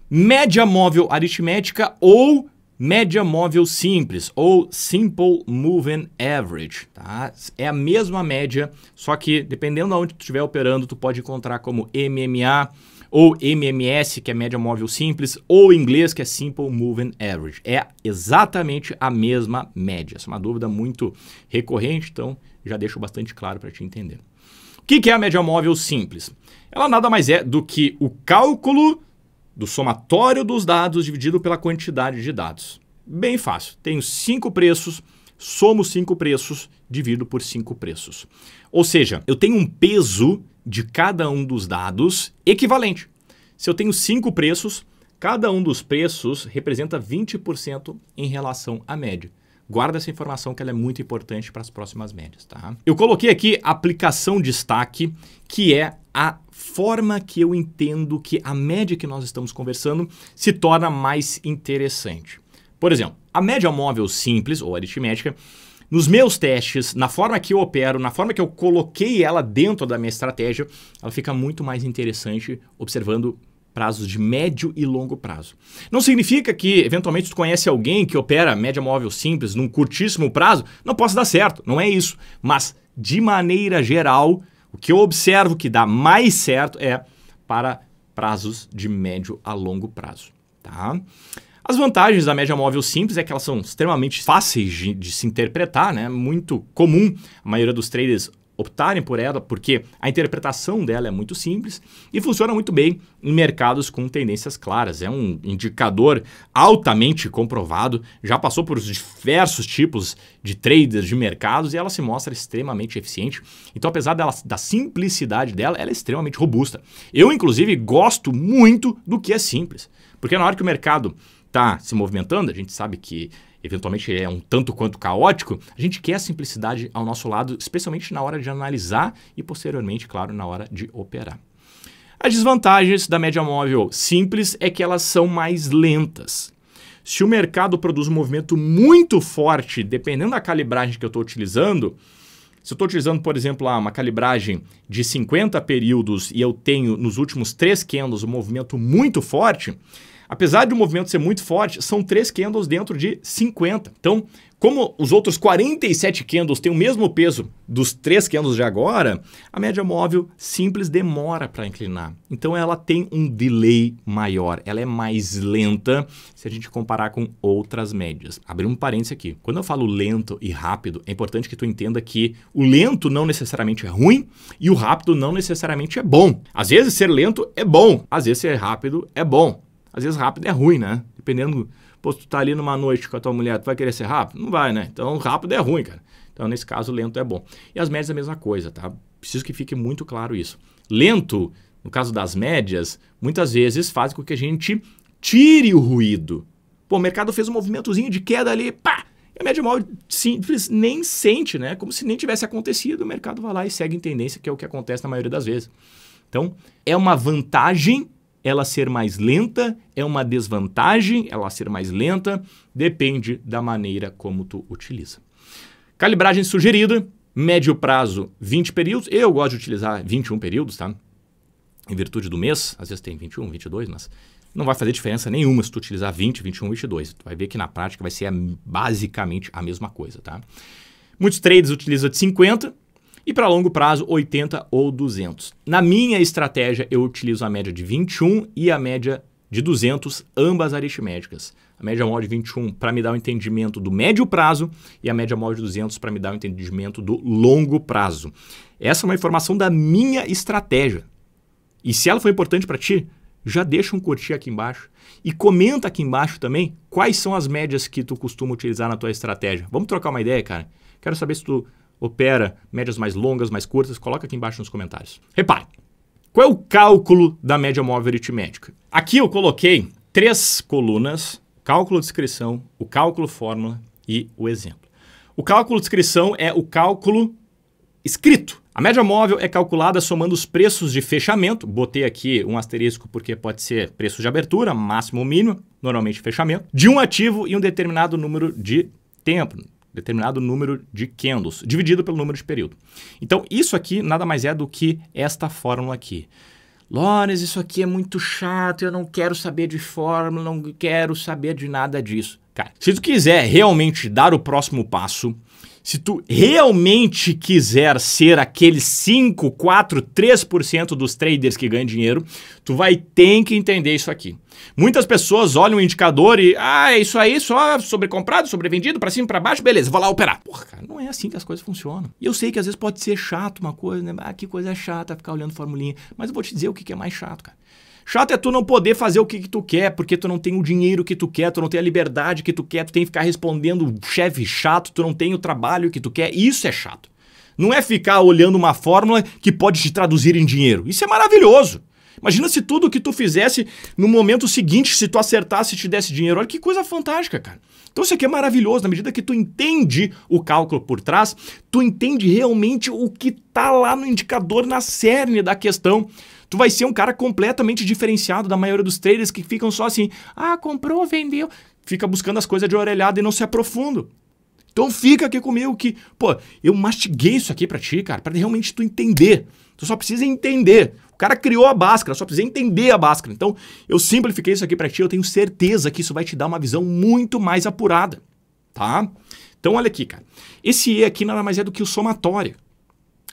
média móvel aritmética ou média móvel simples, ou Simple Moving Average, tá? É a mesma média, só que dependendo de onde tu estiver operando, tu pode encontrar como MMA ou MMS, que é média móvel simples, ou em inglês, que é Simple Moving Average. É exatamente a mesma média. Essa é uma dúvida muito recorrente, então já deixo bastante claro para te entender. O que é a média móvel simples? Ela nada mais é do que o cálculo do somatório dos dados dividido pela quantidade de dados. Bem fácil. Tenho 5 preços, somo 5 preços, divido por 5 preços. Ou seja, eu tenho um peso de cada um dos dados equivalente. Se eu tenho 5 preços, cada um dos preços representa 20% em relação à média. Guarda essa informação que ela é muito importante para as próximas médias, tá? Eu coloquei aqui a aplicação destaque, que é a forma que eu entendo que a média que nós estamos conversando se torna mais interessante. Por exemplo, a média móvel simples, ou aritmética, nos meus testes, na forma que eu opero, na forma que eu coloquei ela dentro da minha estratégia, ela fica muito mais interessante observando prazos de médio e longo prazo. Não significa que, eventualmente, tu conhece alguém que opera média móvel simples num curtíssimo prazo, não possa dar certo, não é isso. Mas, de maneira geral, o que eu observo que dá mais certo é para prazos de médio a longo prazo, tá? As vantagens da média móvel simples é que elas são extremamente fáceis de se interpretar, né? Muito comum a maioria dos traders optarem por ela, porque a interpretação dela é muito simples e funciona muito bem em mercados com tendências claras. É um indicador altamente comprovado, já passou por diversos tipos de traders de mercados e ela se mostra extremamente eficiente. Então, apesar da simplicidade dela, ela é extremamente robusta. Eu, inclusive, gosto muito do que é simples, porque na hora que o mercado está se movimentando, a gente sabe que eventualmente é um tanto quanto caótico, a gente quer a simplicidade ao nosso lado, especialmente na hora de analisar e posteriormente, claro, na hora de operar. As desvantagens da média móvel simples é que elas são mais lentas. Se o mercado produz um movimento muito forte, dependendo da calibragem que eu estou utilizando, se eu estou utilizando, por exemplo, uma calibragem de 50 períodos e eu tenho nos últimos 3 candles um movimento muito forte, apesar de o movimento ser muito forte, são 3 candles dentro de 50. Então, como os outros 47 candles têm o mesmo peso dos 3 candles de agora, a média móvel simples demora para inclinar. Então, ela tem um delay maior. Ela é mais lenta se a gente comparar com outras médias. Abri um parênteses aqui. Quando eu falo lento e rápido, é importante que tu entenda que o lento não necessariamente é ruim e o rápido não necessariamente é bom. Às vezes, ser lento é bom. Às vezes, ser rápido é bom. Às vezes rápido é ruim, né? Dependendo, pô, se tu tá ali numa noite com a tua mulher, tu vai querer ser rápido? Não vai, né? Então rápido é ruim, cara. Então nesse caso lento é bom. E as médias é a mesma coisa, tá? Preciso que fique muito claro isso. Lento, no caso das médias, muitas vezes faz com que a gente tire o ruído. Pô, o mercado fez um movimentozinho de queda ali, pá! E a média móvel simples nem sente, né? Como se nem tivesse acontecido. O mercado vai lá e segue em tendência, que é o que acontece na maioria das vezes. Então, é uma vantagem ela ser mais lenta, é uma desvantagem ela ser mais lenta, depende da maneira como tu utiliza. Calibragem sugerida, médio prazo 20 períodos, eu gosto de utilizar 21 períodos, tá? Em virtude do mês, às vezes tem 21, 22, mas não vai fazer diferença nenhuma se tu utilizar 20, 21, 22. Tu vai ver que na prática vai ser basicamente a mesma coisa, tá? Muitos traders utilizam de 50, e para longo prazo, 80 ou 200. Na minha estratégia, eu utilizo a média de 21 e a média de 200, ambas aritméticas. A média móvel de 21 para me dar o entendimento do médio prazo e a média móvel de 200 para me dar o entendimento do longo prazo. Essa é uma informação da minha estratégia. E se ela foi importante para ti, já deixa um curtir aqui embaixo e comenta aqui embaixo também quais são as médias que tu costuma utilizar na tua estratégia. Vamos trocar uma ideia, cara? Quero saber se tu opera médias mais longas, mais curtas. Coloca aqui embaixo nos comentários. Repare, qual é o cálculo da média móvel aritmética? Aqui eu coloquei 3 colunas, cálculo de descrição, o cálculo fórmula e o exemplo. O cálculo de descrição é o cálculo escrito. A média móvel é calculada somando os preços de fechamento, botei aqui um asterisco porque pode ser preço de abertura, máximo ou mínimo, normalmente fechamento, de um ativo e um determinado número de tempo, determinado número de candles, dividido pelo número de período. Então isso aqui nada mais é do que esta fórmula aqui. Lawrence, isso aqui é muito chato, eu não quero saber de fórmula, não quero saber de nada disso. Cara, se tu quiser realmente dar o próximo passo, se tu realmente quiser ser aquele 5, 4, 3% dos traders que ganham dinheiro, tu vai ter que entender isso aqui. Muitas pessoas olham o indicador e, é isso aí, só sobrecomprado, sobrevendido, para cima, para baixo, beleza, vou lá operar. Porra, cara, não é assim que as coisas funcionam. E eu sei que às vezes pode ser chato uma coisa, né? Que coisa chata ficar olhando formulinha. Mas eu vou te dizer o que é mais chato, cara. Chato é tu não poder fazer o que tu quer, porque tu não tem o dinheiro que tu quer, tu não tem a liberdade que tu quer, tu tem que ficar respondendo chefe chato, tu não tem o trabalho que tu quer. Isso é chato. Não é ficar olhando uma fórmula que pode te traduzir em dinheiro. Isso é maravilhoso. Imagina se tudo o que tu fizesse no momento seguinte, se tu acertasse e te desse dinheiro. Olha que coisa fantástica, cara. Então isso aqui é maravilhoso. Na medida que tu entende o cálculo por trás, tu entende realmente o que tá lá no indicador, na cerne da questão. Tu vai ser um cara completamente diferenciado da maioria dos traders que ficam só assim, comprou, vendeu. Fica buscando as coisas de orelhada e não se aprofundam. Então fica aqui comigo que, eu mastiguei isso aqui pra ti, cara, pra realmente tu entender. Tu só precisa entender. O cara criou a Bhaskara, só precisa entender a Bhaskara. Então eu simplifiquei isso aqui pra ti, eu tenho certeza que isso vai te dar uma visão muito mais apurada, tá? Então olha aqui, cara. Esse E aqui nada mais é do que o somatório.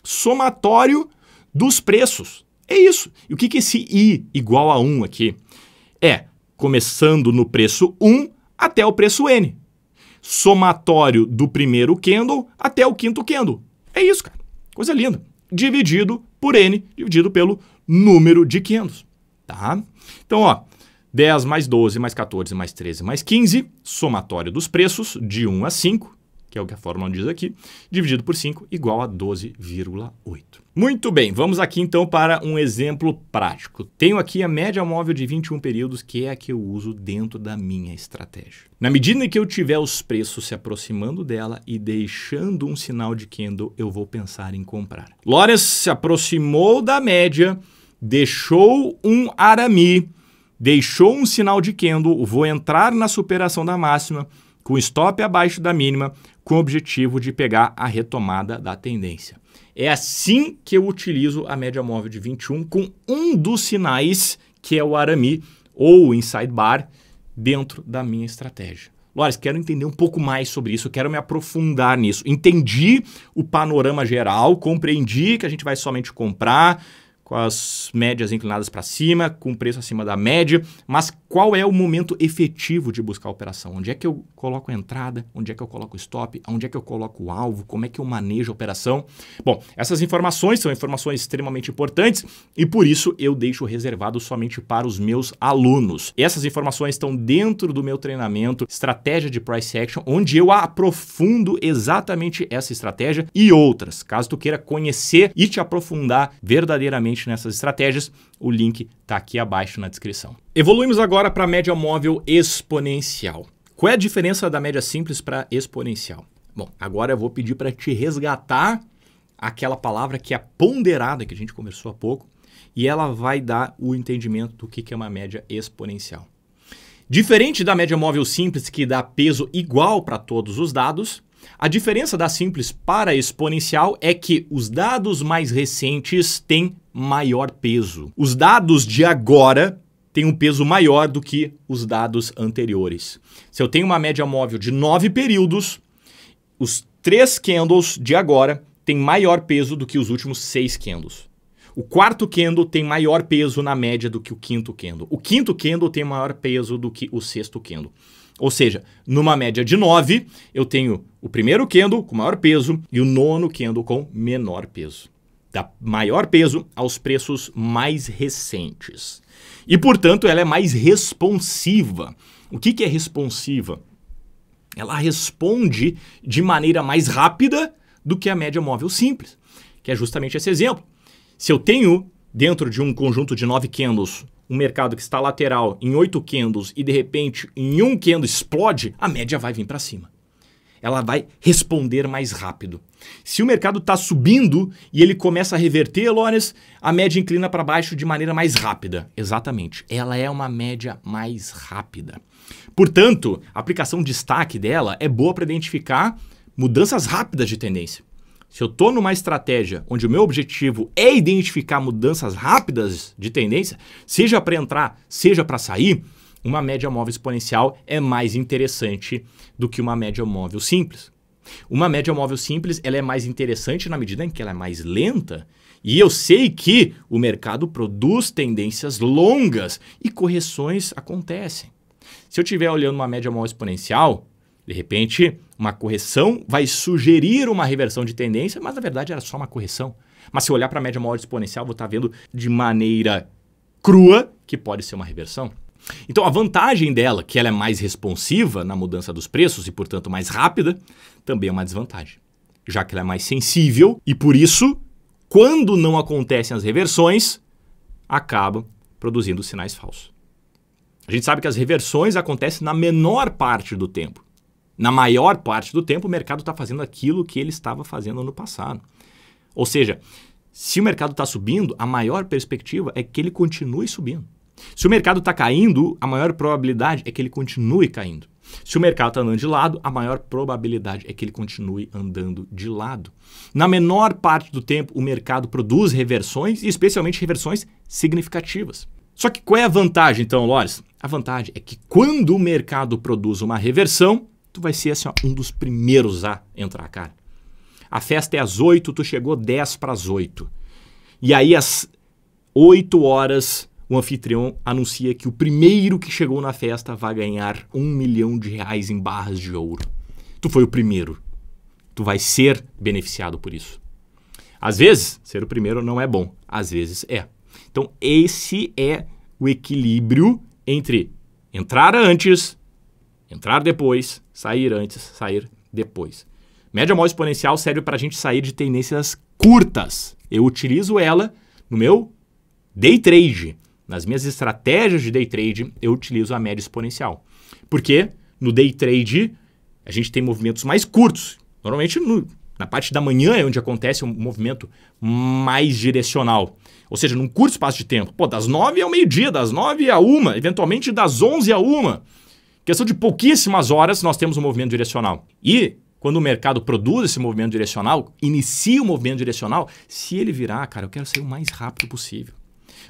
Somatório dos preços. É isso. E o que esse I igual a 1 aqui? É começando no preço 1 até o preço N. Somatório do primeiro candle até o quinto candle. É isso, cara. Coisa linda. Dividido por N, dividido pelo número de candles. Tá? Então, 10 mais 12 mais 14 mais 13 mais 15, somatório dos preços de 1 a 5, que é o que a fórmula diz aqui, dividido por 5 igual a 12,8. Muito bem, vamos aqui então para um exemplo prático. Tenho aqui a média móvel de 21 períodos, que é a que eu uso dentro da minha estratégia. Na medida em que eu tiver os preços se aproximando dela e deixando um sinal de candle, eu vou pensar em comprar. Lawrence se aproximou da média, deixou um arame, deixou um sinal de candle, vou entrar na superação da máxima, com stop abaixo da mínima, com o objetivo de pegar a retomada da tendência. É assim que eu utilizo a média móvel de 21 com um dos sinais, que é o arame ou o inside bar, dentro da minha estratégia. Lawrence, quero entender um pouco mais sobre isso, quero me aprofundar nisso. Entendi o panorama geral, compreendi que a gente vai somente comprar com as médias inclinadas para cima, com preço acima da média, mas qual é o momento efetivo de buscar a operação? Onde é que eu coloco a entrada? Onde é que eu coloco o stop? Onde é que eu coloco o alvo? Como é que eu manejo a operação? Bom, essas informações são informações extremamente importantes e por isso eu deixo reservado somente para os meus alunos. Essas informações estão dentro do meu treinamento Estratégia de Price Action, onde eu aprofundo exatamente essa estratégia e outras. Caso tu queira conhecer e te aprofundar verdadeiramente nessas estratégias, o link está aqui abaixo na descrição. Evoluímos agora para a média móvel exponencial. Qual é a diferença da média simples para exponencial? Bom, agora eu vou pedir para te resgatar aquela palavra que é ponderada, que a gente conversou há pouco, e ela vai dar o entendimento do que é uma média exponencial. Diferente da média móvel simples, que dá peso igual para todos os dados, a diferença da simples para a exponencial é que os dados mais recentes têm maior peso. Os dados de agora têm um peso maior do que os dados anteriores. Se eu tenho uma média móvel de 9 períodos, os 3 candles de agora têm maior peso do que os últimos 6 candles. O quarto candle tem maior peso na média do que o quinto candle. O quinto candle tem maior peso do que o sexto candle. Ou seja, numa média de 9, eu tenho o primeiro candle com maior peso e o nono candle com menor peso. Dá maior peso aos preços mais recentes. E, portanto, ela é mais responsiva. O que é responsiva? Ela responde de maneira mais rápida do que a média móvel simples, que é justamente esse exemplo. Se eu tenho, dentro de um conjunto de 9 candles, um mercado que está lateral em 8 candles e, de repente, em um candle explode, a média vai vir para cima. Ela vai responder mais rápido. Se o mercado está subindo e ele começa a reverter, Lawrence, a média inclina para baixo de maneira mais rápida. Exatamente. Ela é uma média mais rápida. Portanto, a aplicação de destaque dela é boa para identificar mudanças rápidas de tendência. Se eu estou numa estratégia onde o meu objetivo é identificar mudanças rápidas de tendência, seja para entrar, seja para sair, uma média móvel exponencial é mais interessante do que uma média móvel simples. Uma média móvel simples ela é mais interessante na medida em que ela é mais lenta e eu sei que o mercado produz tendências longas e correções acontecem. Se eu estiver olhando uma média móvel exponencial, de repente, uma correção vai sugerir uma reversão de tendência, mas na verdade era só uma correção. Mas se eu olhar para a média móvel exponencial, vou estar vendo de maneira crua que pode ser uma reversão. Então a vantagem dela, que ela é mais responsiva na mudança dos preços e, portanto, mais rápida, também é uma desvantagem, já que ela é mais sensível e, por isso, quando não acontecem as reversões, acaba produzindo sinais falsos. A gente sabe que as reversões acontecem na menor parte do tempo. Na maior parte do tempo, o mercado está fazendo aquilo que ele estava fazendo no passado. Ou seja, se o mercado está subindo, a maior perspectiva é que ele continue subindo. Se o mercado está caindo, a maior probabilidade é que ele continue caindo. Se o mercado está andando de lado, a maior probabilidade é que ele continue andando de lado. Na menor parte do tempo, o mercado produz reversões, e especialmente reversões significativas. Só que qual é a vantagem, então, Lawrence? A vantagem é que quando o mercado produz uma reversão, tu vai ser assim, ó, um dos primeiros a entrar, cara. A festa é às 8, tu chegou 10 para as 8. E aí, às 8 horas, o anfitrião anuncia que o primeiro que chegou na festa vai ganhar R$1 milhão em barras de ouro. Tu foi o primeiro. Tu vai ser beneficiado por isso. Às vezes, ser o primeiro não é bom. Às vezes é. Então, esse é o equilíbrio entre entrar antes, entrar depois, sair antes, sair depois. Média móvel exponencial serve para a gente sair de tendências curtas. Eu utilizo ela no meu day trade. Nas minhas estratégias de day trade, eu utilizo a média exponencial. Porque no day trade, a gente tem movimentos mais curtos. Normalmente, na parte da manhã é onde acontece um movimento mais direcional. Ou seja, num curto espaço de tempo. Pô, das 9 ao meio-dia, das 9 à 1, eventualmente das 11 à 1. Questão de pouquíssimas horas, nós temos um movimento direcional. E quando o mercado produz esse movimento direcional, inicia o movimento direcional, se ele virar, cara, eu quero sair o mais rápido possível.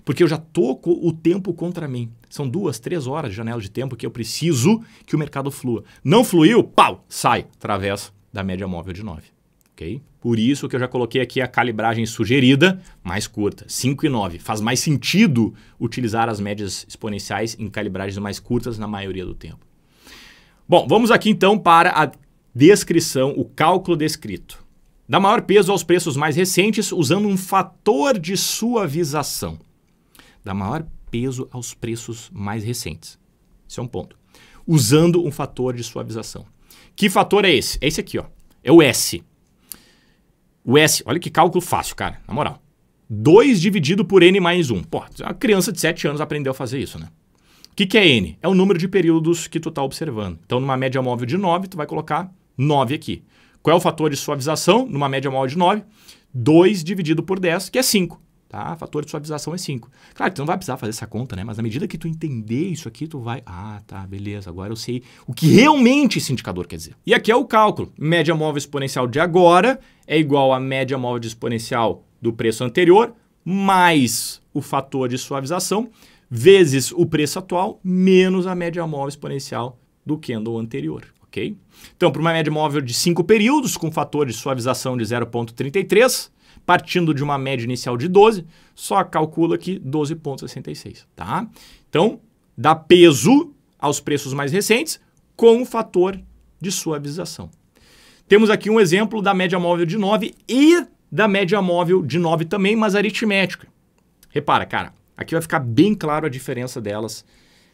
Porque eu já tô com o tempo contra mim. São 2, 3 horas de janela de tempo que eu preciso que o mercado flua. Não fluiu, pau, sai através da média móvel de 9. Okay? Por isso que eu já coloquei aqui a calibragem sugerida mais curta, 5 e 9. Faz mais sentido utilizar as médias exponenciais em calibragens mais curtas na maioria do tempo. Bom, vamos aqui então para a descrição, o cálculo descrito. Dá maior peso aos preços mais recentes usando um fator de suavização. Dá maior peso aos preços mais recentes. Esse é um ponto. Usando um fator de suavização. Que fator é esse? É esse aqui, ó. É o S. O S, olha que cálculo fácil, cara, na moral. 2 dividido por N mais 1. Pô, uma criança de 7 anos aprendeu a fazer isso, né? O que é N? É o número de períodos que tu tá observando. Então, numa média móvel de 9, tu vai colocar 9 aqui. Qual é o fator de suavização? Numa média móvel de 9, 2 dividido por 10, que é 5. Tá? Fator de suavização é 5. Claro que tu não vai precisar fazer essa conta, né? Mas na medida que tu entender isso aqui, tu vai... Ah, tá, beleza. Agora eu sei o que realmente esse indicador quer dizer. E aqui é o cálculo. Média móvel exponencial de agora é igual à média móvel exponencial do preço anterior, mais o fator de suavização, vezes o preço atual, menos a média móvel exponencial do candle anterior. ok? Então, para uma média móvel de 5 períodos, com fator de suavização de 0,33, partindo de uma média inicial de 12, só calcula aqui 12,66, tá? Então, dá peso aos preços mais recentes com o fator de suavização. Temos aqui um exemplo da média móvel de 9 e da média móvel de 9 também, mas aritmética. Repara, cara, aqui vai ficar bem claro a diferença delas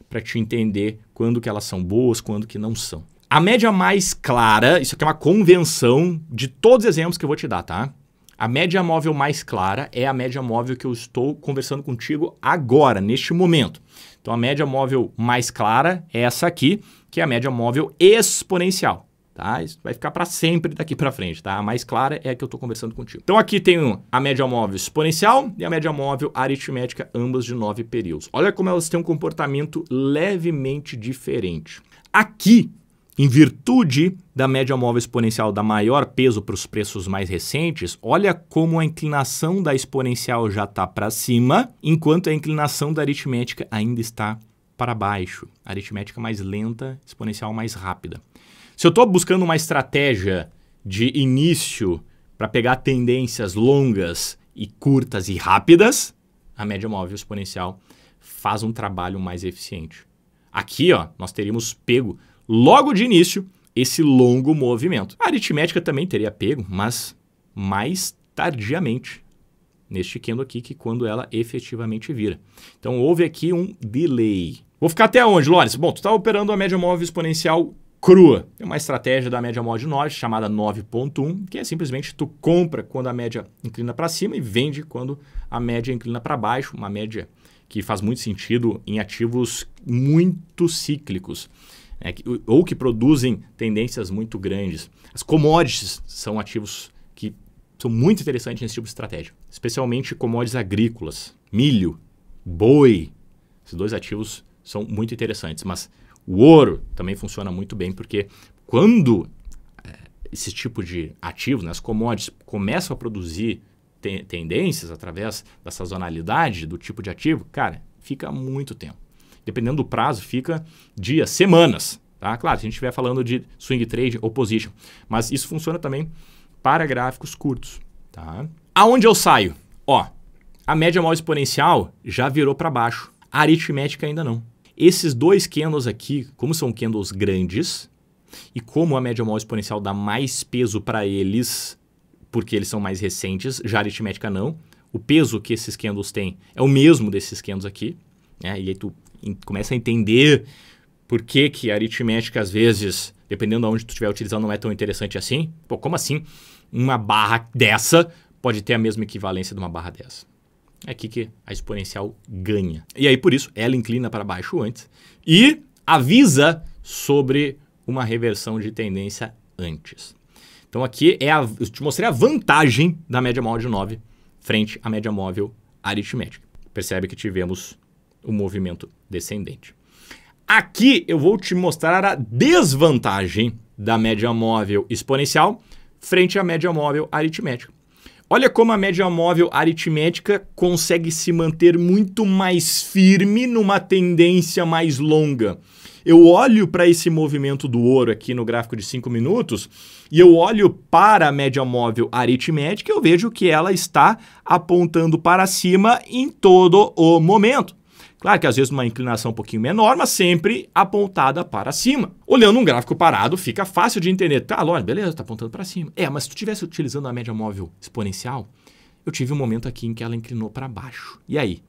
para te entender quando que elas são boas, quando que não são. A média mais clara, isso aqui é uma convenção de todos os exemplos que eu vou te dar, tá? A média móvel mais clara é a média móvel que eu estou conversando contigo agora, neste momento. Então, a média móvel mais clara é essa aqui, que é a média móvel exponencial. Tá? Isso vai ficar para sempre daqui para frente, tá? A mais clara é a que eu estou conversando contigo. Então aqui tem a média móvel exponencial e a média móvel aritmética, ambas de 9 períodos. Olha como elas têm um comportamento levemente diferente. Aqui, em virtude da média móvel exponencial dar maior peso para os preços mais recentes, olha como a inclinação da exponencial já está para cima, enquanto a inclinação da aritmética ainda está para baixo. A aritmética mais lenta, exponencial mais rápida. Se eu estou buscando uma estratégia de início para pegar tendências longas e curtas e rápidas, a média móvel exponencial faz um trabalho mais eficiente. Aqui, ó, nós teríamos pego logo de início esse longo movimento. A aritmética também teria pego, mas mais tardiamente, neste candle aqui, que quando ela efetivamente vira. Então houve aqui um delay. Vou ficar até onde, Lores? Bom, tu está operando a média móvel exponencial crua. Tem uma estratégia da média móvel de 9 chamada 9.1, que é simplesmente tu compra quando a média inclina para cima e vende quando a média inclina para baixo, uma média que faz muito sentido em ativos muito cíclicos, ou que produzem tendências muito grandes. As commodities são ativos que são muito interessantes nesse tipo de estratégia, especialmente commodities agrícolas, milho, boi. Esses dois ativos são muito interessantes, mas o ouro também funciona muito bem, porque quando esse tipo de ativos, as commodities, começam a produzir tendências através da sazonalidade do tipo de ativo, cara, fica muito tempo. Dependendo do prazo, fica dias, semanas. Tá? Claro, se a gente estiver falando de swing trade ou position, mas isso funciona também para gráficos curtos. Tá? Aonde eu saio? Ó, a média móvel exponencial já virou para baixo, a aritmética ainda não. Esses dois candles aqui, como são candles grandes, e como a média móvel exponencial dá mais peso para eles, porque eles são mais recentes, já a aritmética não, o peso que esses candles têm é o mesmo desses candles aqui, né? E aí tu começa a entender por que a aritmética, às vezes, dependendo de onde tu estiver utilizando, não é tão interessante assim. Pô, como assim? Uma barra dessa pode ter a mesma equivalência de uma barra dessa. É aqui que a exponencial ganha. E aí, por isso, ela inclina para baixo antes e avisa sobre uma reversão de tendência antes. Então, aqui eu te mostrei a vantagem da média móvel de 9 frente à média móvel aritmética. Percebe que tivemos um movimento descendente. Aqui eu vou te mostrar a desvantagem da média móvel exponencial frente à média móvel aritmética. Olha como a média móvel aritmética consegue se manter muito mais firme numa tendência mais longa. Eu olho para esse movimento do ouro aqui no gráfico de 5 minutos e eu olho para a média móvel aritmética e eu vejo que ela está apontando para cima em todo o momento. Claro que às vezes uma inclinação um pouquinho menor, mas sempre apontada para cima. Olhando um gráfico parado, fica fácil de entender. Tá, olha, beleza, está apontando para cima. Mas se tu estivesse utilizando a média móvel exponencial, eu tive um momento aqui em que ela inclinou para baixo. E aí?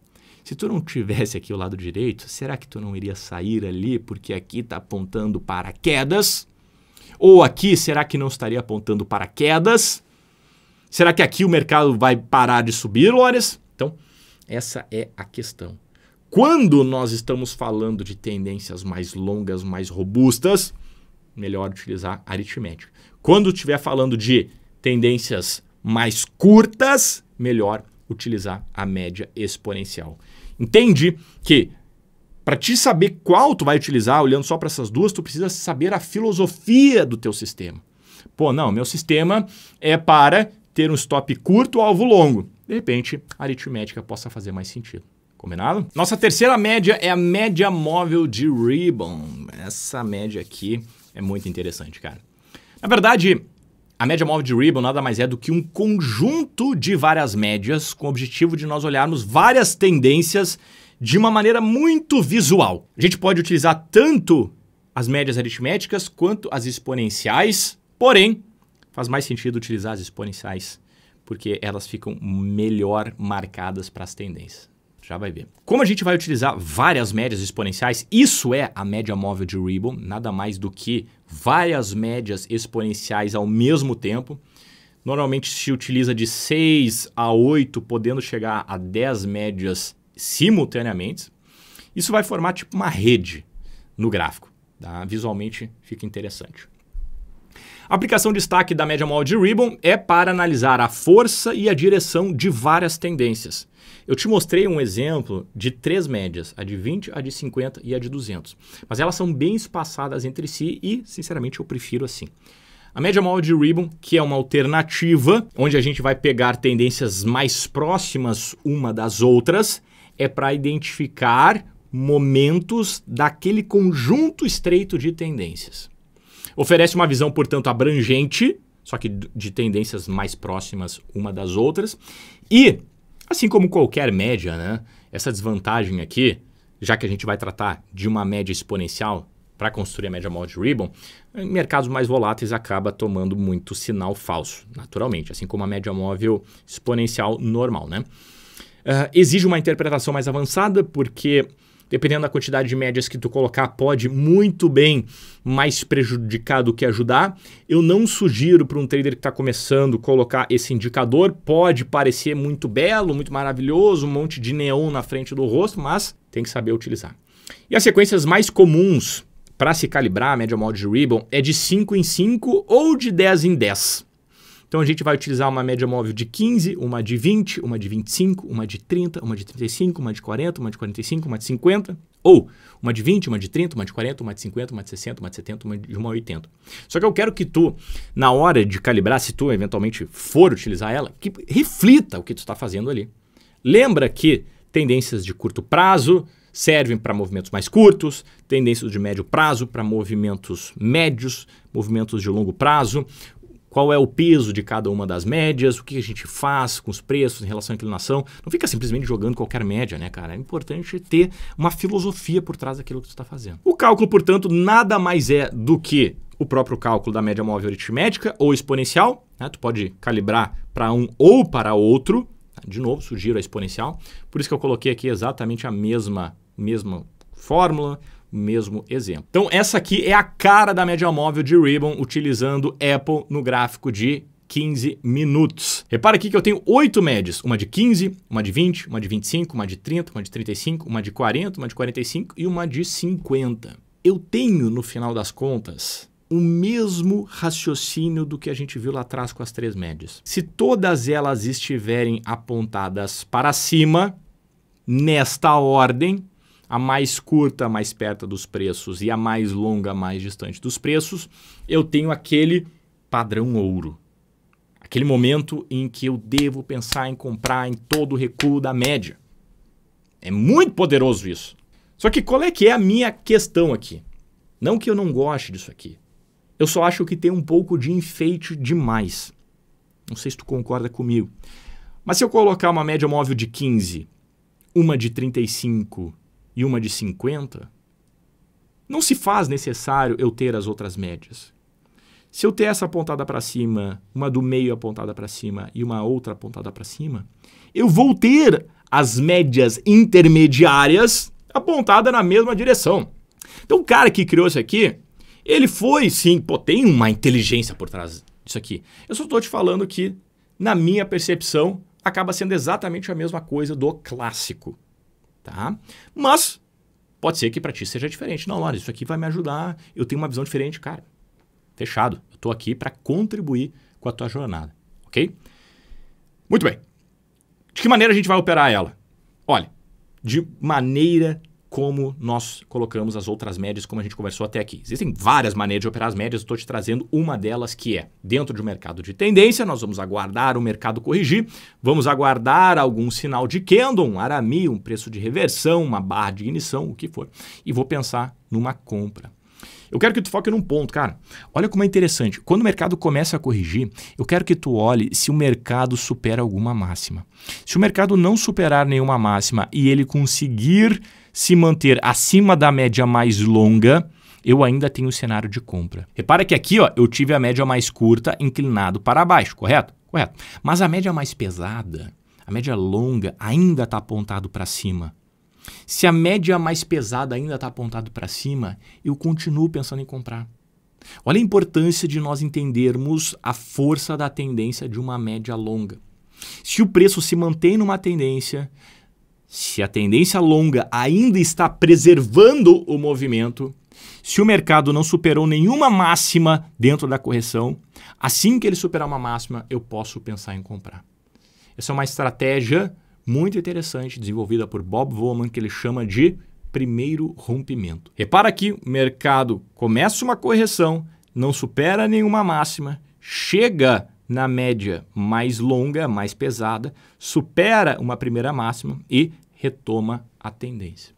Se tu não tivesse aqui o lado direito, será que tu não iria sair ali porque aqui está apontando para quedas? Ou aqui, será que não estaria apontando para quedas? Será que aqui o mercado vai parar de subir, Lores? Então, essa é a questão. Quando nós estamos falando de tendências mais longas, mais robustas, melhor utilizar a aritmética. Quando estiver falando de tendências mais curtas, melhor utilizar a média exponencial. Entende que para te saber qual tu vai utilizar, olhando só para essas duas, tu precisa saber a filosofia do teu sistema. Pô, não, meu sistema é para ter um stop curto, alvo longo. De repente, a aritmética possa fazer mais sentido. Combinado? Nossa terceira média é a média móvel de Ribbon. Essa média aqui É muito interessante, cara. Na verdade, a média móvel de Ribon nada mais é do que um conjunto de várias médias com o objetivo de nós olharmos várias tendências de uma maneira muito visual. A gente pode utilizar tanto as médias aritméticas quanto as exponenciais, porém, faz mais sentido utilizar as exponenciais porque elas ficam melhor marcadas para as tendências. Já vai ver. Como a gente vai utilizar várias médias exponenciais, isso é a média móvel de Ribon, nada mais do que várias médias exponenciais ao mesmo tempo. Normalmente se utiliza de 6 a 8, podendo chegar a 10 médias simultaneamente. Isso vai formar tipo uma rede no gráfico. Tá? Visualmente fica interessante. A aplicação de destaque da média móvel de Ribon é para analisar a força e a direção de várias tendências. Eu te mostrei um exemplo de 3 médias, a de 20, a de 50 e a de 200. Mas elas são bem espaçadas entre si e, sinceramente, eu prefiro assim. A média móvel de Ribon, que é uma alternativa, onde a gente vai pegar tendências mais próximas uma das outras, é para identificar momentos daquele conjunto estreito de tendências. Oferece uma visão, portanto, abrangente, só que de tendências mais próximas uma das outras. E, assim como qualquer média, né, essa desvantagem aqui, já que a gente vai tratar de uma média exponencial para construir a média móvel de Ribon, em mercados mais voláteis acaba tomando muito sinal falso, naturalmente, assim como a média móvel exponencial normal, né? Exige uma interpretação mais avançada, porque dependendo da quantidade de médias que tu colocar, pode muito bem mais prejudicar do que ajudar. Eu não sugiro para um trader que está começando colocar esse indicador. Pode parecer muito belo, muito maravilhoso, um monte de neon na frente do rosto, mas tem que saber utilizar. E as sequências mais comuns para se calibrar a média móvel de Ribon é de 5 em 5 ou de 10 em 10. Então a gente vai utilizar uma média móvel de 15, uma de 20, uma de 25, uma de 30, uma de 35, uma de 40, uma de 45, uma de 50, ou uma de 20, uma de 30, uma de 40, uma de 50, uma de 60, uma de 70, uma de 80. Só que eu quero que tu, na hora de calibrar, se tu eventualmente for utilizar ela, que reflita o que tu está fazendo ali. Lembra que tendências de curto prazo servem para movimentos mais curtos, tendências de médio prazo para movimentos médios, movimentos de longo prazo. Qual é o peso de cada uma das médias, o que a gente faz com os preços em relação à inclinação. Não fica simplesmente jogando qualquer média, né, cara? É importante ter uma filosofia por trás daquilo que tu está fazendo. O cálculo, portanto, nada mais é do que o próprio cálculo da média móvel aritmética ou exponencial, né? Tu pode calibrar para um ou para outro. De novo, sugiro a exponencial. Por isso que eu coloquei aqui exatamente a mesma fórmula, mesmo exemplo. Então essa aqui é a cara da média móvel de Ribon utilizando Apple no gráfico de 15 minutos. Repara aqui que eu tenho 8 médias, uma de 15, uma de 20, uma de 25, uma de 30, uma de 35, uma de 40, uma de 45 e uma de 50. Eu tenho, no final das contas, o mesmo raciocínio do que a gente viu lá atrás com as 3 médias. Se todas elas estiverem apontadas para cima, nesta ordem, a mais curta mais perto dos preços e a mais longa mais distante dos preços, eu tenho aquele padrão ouro. Aquele momento em que eu devo pensar em comprar em todo o recuo da média. É muito poderoso isso. Só que qual é que é a minha questão aqui? Não que eu não goste disso aqui. Eu só acho que tem um pouco de enfeite demais. Não sei se tu concorda comigo. Mas se eu colocar uma média móvel de 15, uma de 35 e uma de 50, não se faz necessário eu ter as outras médias. Se eu ter essa apontada para cima, uma do meio apontada para cima e uma outra apontada para cima, eu vou ter as médias intermediárias apontadas na mesma direção. Então o cara que criou isso aqui, ele foi sim, pô, tem uma inteligência por trás disso aqui. Eu só estou te falando que, na minha percepção, acaba sendo exatamente a mesma coisa do clássico. Tá? Mas pode ser que para ti seja diferente. Não, olha, isso aqui vai me ajudar, eu tenho uma visão diferente, cara. Fechado. Eu estou aqui para contribuir com a tua jornada, ok? Muito bem. De que maneira a gente vai operar ela? Olha, de maneira como nós colocamos as outras médias, como a gente conversou até aqui. Existem várias maneiras de operar as médias, estou te trazendo uma delas que é, dentro de um mercado de tendência, nós vamos aguardar o mercado corrigir, vamos aguardar algum sinal de candle, um arame, um preço de reversão, uma barra de ignição, o que for, e vou pensar numa compra. Eu quero que tu foque num ponto, cara. Olha como é interessante. Quando o mercado começa a corrigir, eu quero que tu olhe se o mercado supera alguma máxima. Se o mercado não superar nenhuma máxima e ele conseguir se manter acima da média mais longa, eu ainda tenho o cenário de compra. Repara que aqui, ó, eu tive a média mais curta inclinado para baixo, correto? Correto. Mas a média mais pesada, a média longa, ainda está apontado para cima. Se a média mais pesada ainda está apontado para cima, eu continuo pensando em comprar. Olha a importância de nós entendermos a força da tendência de uma média longa. Se o preço se mantém numa tendência, se a tendência longa ainda está preservando o movimento, se o mercado não superou nenhuma máxima dentro da correção, assim que ele superar uma máxima, eu posso pensar em comprar. Essa é uma estratégia muito interessante, desenvolvida por Bob Woman, que ele chama de primeiro rompimento. Repara que o mercado começa uma correção, não supera nenhuma máxima, chega na média mais longa, mais pesada, supera uma primeira máxima e retoma a tendência.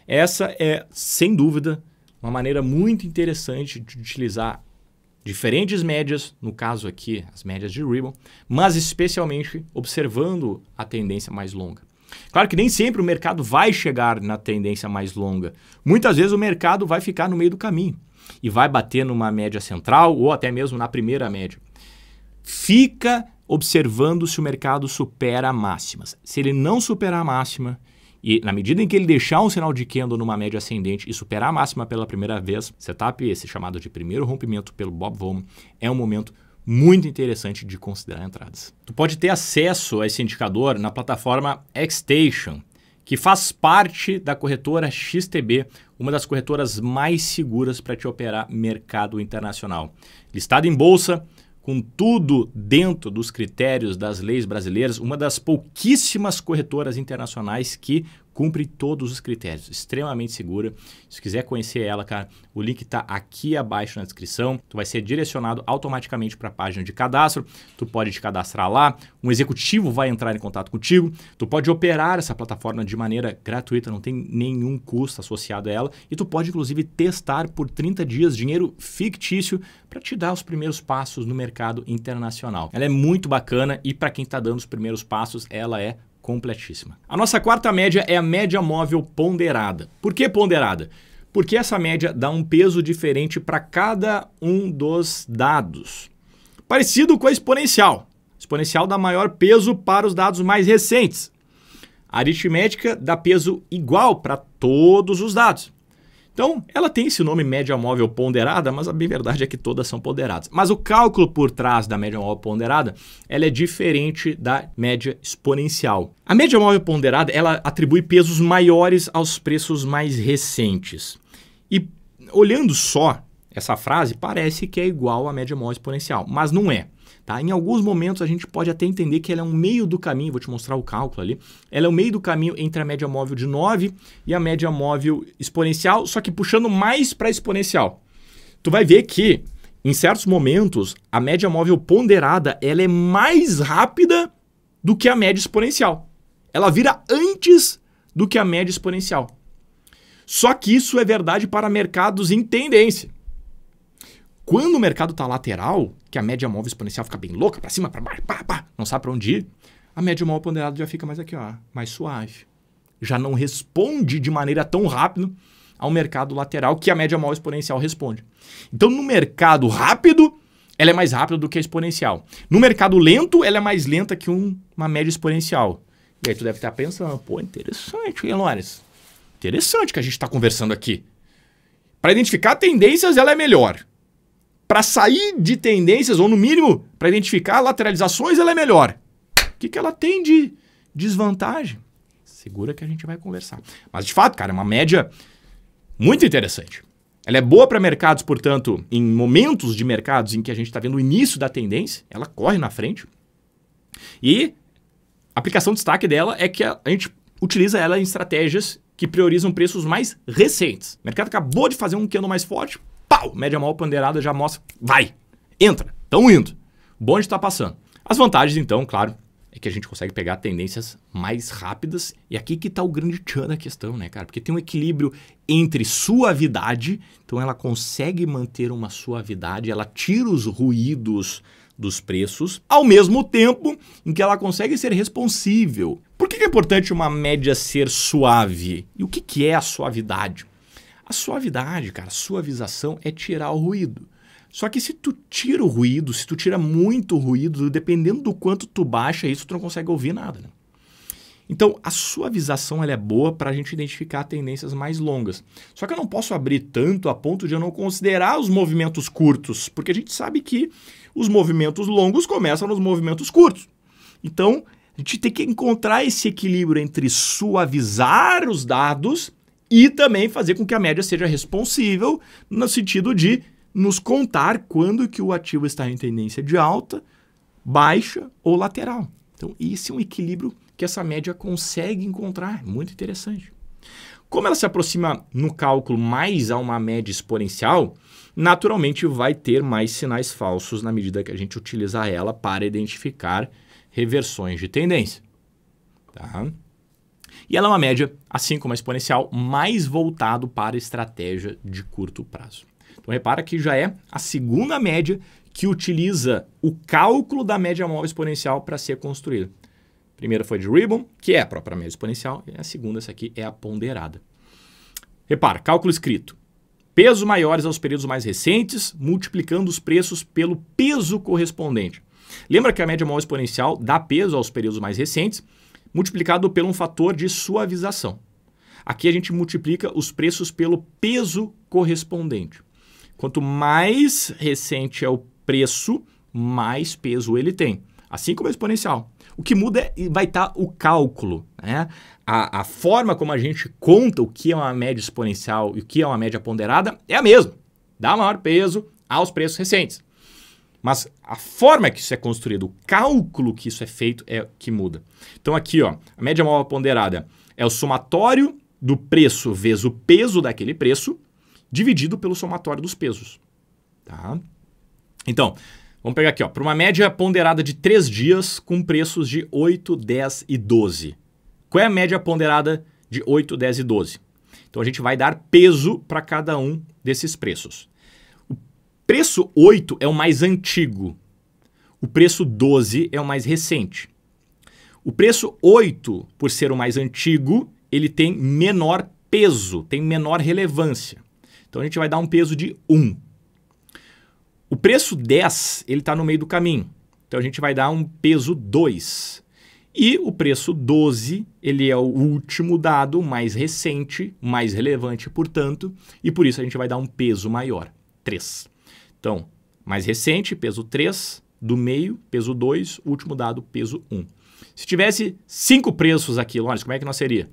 Essa é, sem dúvida, uma maneira muito interessante de utilizar diferentes médias, no caso aqui as médias de Ripple, mas especialmente observando a tendência mais longa. Claro que nem sempre o mercado vai chegar na tendência mais longa. Muitas vezes o mercado vai ficar no meio do caminho e vai bater numa média central ou até mesmo na primeira média. Fica observando se o mercado supera máximas. Se ele não superar a máxima, e na medida em que ele deixar um sinal de candle numa média ascendente e superar a máxima pela primeira vez, setup esse chamado de primeiro rompimento pelo Bob Woman, é um momento muito interessante de considerar entradas. Tu pode ter acesso a esse indicador na plataforma Xstation, que faz parte da corretora XTB, uma das corretoras mais seguras para te operar mercado internacional. Listada em bolsa, com tudo dentro dos critérios das leis brasileiras, uma das pouquíssimas corretoras internacionais que cumpre todos os critérios, extremamente segura. Se quiser conhecer ela, cara, o link está aqui abaixo na descrição. Tu vai ser direcionado automaticamente para a página de cadastro. Tu pode te cadastrar lá, um executivo vai entrar em contato contigo. Tu pode operar essa plataforma de maneira gratuita, não tem nenhum custo associado a ela. E tu pode, inclusive, testar por 30 dias dinheiro fictício para te dar os primeiros passos no mercado internacional. Ela é muito bacana e para quem está dando os primeiros passos, ela é completíssima. A nossa quarta média é a média móvel ponderada. Por que ponderada? Porque essa média dá um peso diferente para cada um dos dados. Parecido com a exponencial. A exponencial dá maior peso para os dados mais recentes. A aritmética dá peso igual para todos os dados. Então, ela tem esse nome média móvel ponderada, mas a bem verdade é que todas são ponderadas. Mas o cálculo por trás da média móvel ponderada, ela é diferente da média exponencial. A média móvel ponderada, ela atribui pesos maiores aos preços mais recentes. E olhando só essa frase, parece que é igual à média móvel exponencial, mas não é. Tá? Em alguns momentos a gente pode até entender que ela é um meio do caminho, vou te mostrar o cálculo ali, ela é um meio do caminho entre a média móvel de 9 e a média móvel exponencial, só que puxando mais para exponencial. Tu vai ver que em certos momentos a média móvel ponderada ela é mais rápida do que a média exponencial. Ela vira antes do que a média exponencial. Só que isso é verdade para mercados em tendência. Quando o mercado está lateral, que a média móvel exponencial fica bem louca, para cima, para baixo, não sabe para onde ir, a média móvel ponderada já fica mais aqui, ó, mais suave. Já não responde de maneira tão rápida ao mercado lateral que a média móvel exponencial responde. Então, no mercado rápido, ela é mais rápida do que a exponencial. No mercado lento, ela é mais lenta que uma média exponencial. E aí tu deve estar pensando, pô, interessante, hein, Lores? Interessante que a gente está conversando aqui. Para identificar tendências, ela é melhor. Para sair de tendências, ou no mínimo, para identificar lateralizações, ela é melhor. O que ela tem de desvantagem? Segura que a gente vai conversar. Mas, de fato, cara, é uma média muito interessante. Ela é boa para mercados, portanto, em momentos de mercados em que a gente está vendo o início da tendência, ela corre na frente. E a aplicação de destaque dela é que a gente utiliza ela em estratégias que priorizam preços mais recentes. O mercado acabou de fazer um candle mais forte, pau, média móvel ponderada já mostra, vai, entra, estão indo. O bonde está passando. As vantagens, então, claro, é que a gente consegue pegar tendências mais rápidas. E aqui que está o grande tchan da questão, né, cara? Porque tem um equilíbrio entre suavidade, então ela consegue manter uma suavidade, ela tira os ruídos dos preços, ao mesmo tempo em que ela consegue ser responsível. Por que é importante uma média ser suave? E o que é a suavidade? A suavidade, cara, suavização é tirar o ruído. Só que se tu tira o ruído, se tu tira muito ruído, dependendo do quanto tu baixa isso, tu não consegue ouvir nada, né? Então, a suavização ela é boa para a gente identificar tendências mais longas. Só que eu não posso abrir tanto a ponto de eu não considerar os movimentos curtos, porque a gente sabe que os movimentos longos começam nos movimentos curtos. Então, a gente tem que encontrar esse equilíbrio entre suavizar os dados e também fazer com que a média seja responsível no sentido de nos contar quando que o ativo está em tendência de alta, baixa ou lateral. Então, esse é um equilíbrio que essa média consegue encontrar. Muito interessante. Como ela se aproxima no cálculo mais a uma média exponencial, naturalmente vai ter mais sinais falsos na medida que a gente utilizar ela para identificar reversões de tendência. Tá? E ela é uma média, assim como a exponencial, mais voltado para a estratégia de curto prazo. Então, repara que já é a segunda média que utiliza o cálculo da média móvel exponencial para ser construída. A primeira foi de Ribon, que é a própria média exponencial, e a segunda, essa aqui, é a ponderada. Repara, cálculo escrito. Pesos maiores aos períodos mais recentes, multiplicando os preços pelo peso correspondente. Lembra que a média móvel exponencial dá peso aos períodos mais recentes, multiplicado por um fator de suavização. Aqui a gente multiplica os preços pelo peso correspondente. Quanto mais recente é o preço, mais peso ele tem. Assim como a exponencial. O que muda vai estar o cálculo, né? A forma como a gente conta o que é uma média exponencial e o que é uma média ponderada é a mesma. Dá maior peso aos preços recentes. Mas a forma que isso é construído, o cálculo que isso é feito é que muda. Então aqui, ó, a média móvel ponderada é o somatório do preço vezes o peso daquele preço, dividido pelo somatório dos pesos. Tá? Então, vamos pegar aqui, ó, para uma média ponderada de 3 dias com preços de 8, 10 e 12. Qual é a média ponderada de 8, 10 e 12? Então, a gente vai dar peso para cada um desses preços. O preço 8 é o mais antigo. O preço 12 é o mais recente. O preço 8, por ser o mais antigo, ele tem menor peso, tem menor relevância. Então, a gente vai dar um peso de 1. O preço 10, ele está no meio do caminho. Então, a gente vai dar um peso 2. E o preço 12, ele é o último dado, mais recente, mais relevante, portanto, e por isso a gente vai dar um peso maior, 3. Então, mais recente, peso 3, do meio, peso 2, último dado, peso 1. Se tivesse 5 preços aqui, olha, como é que nós seria?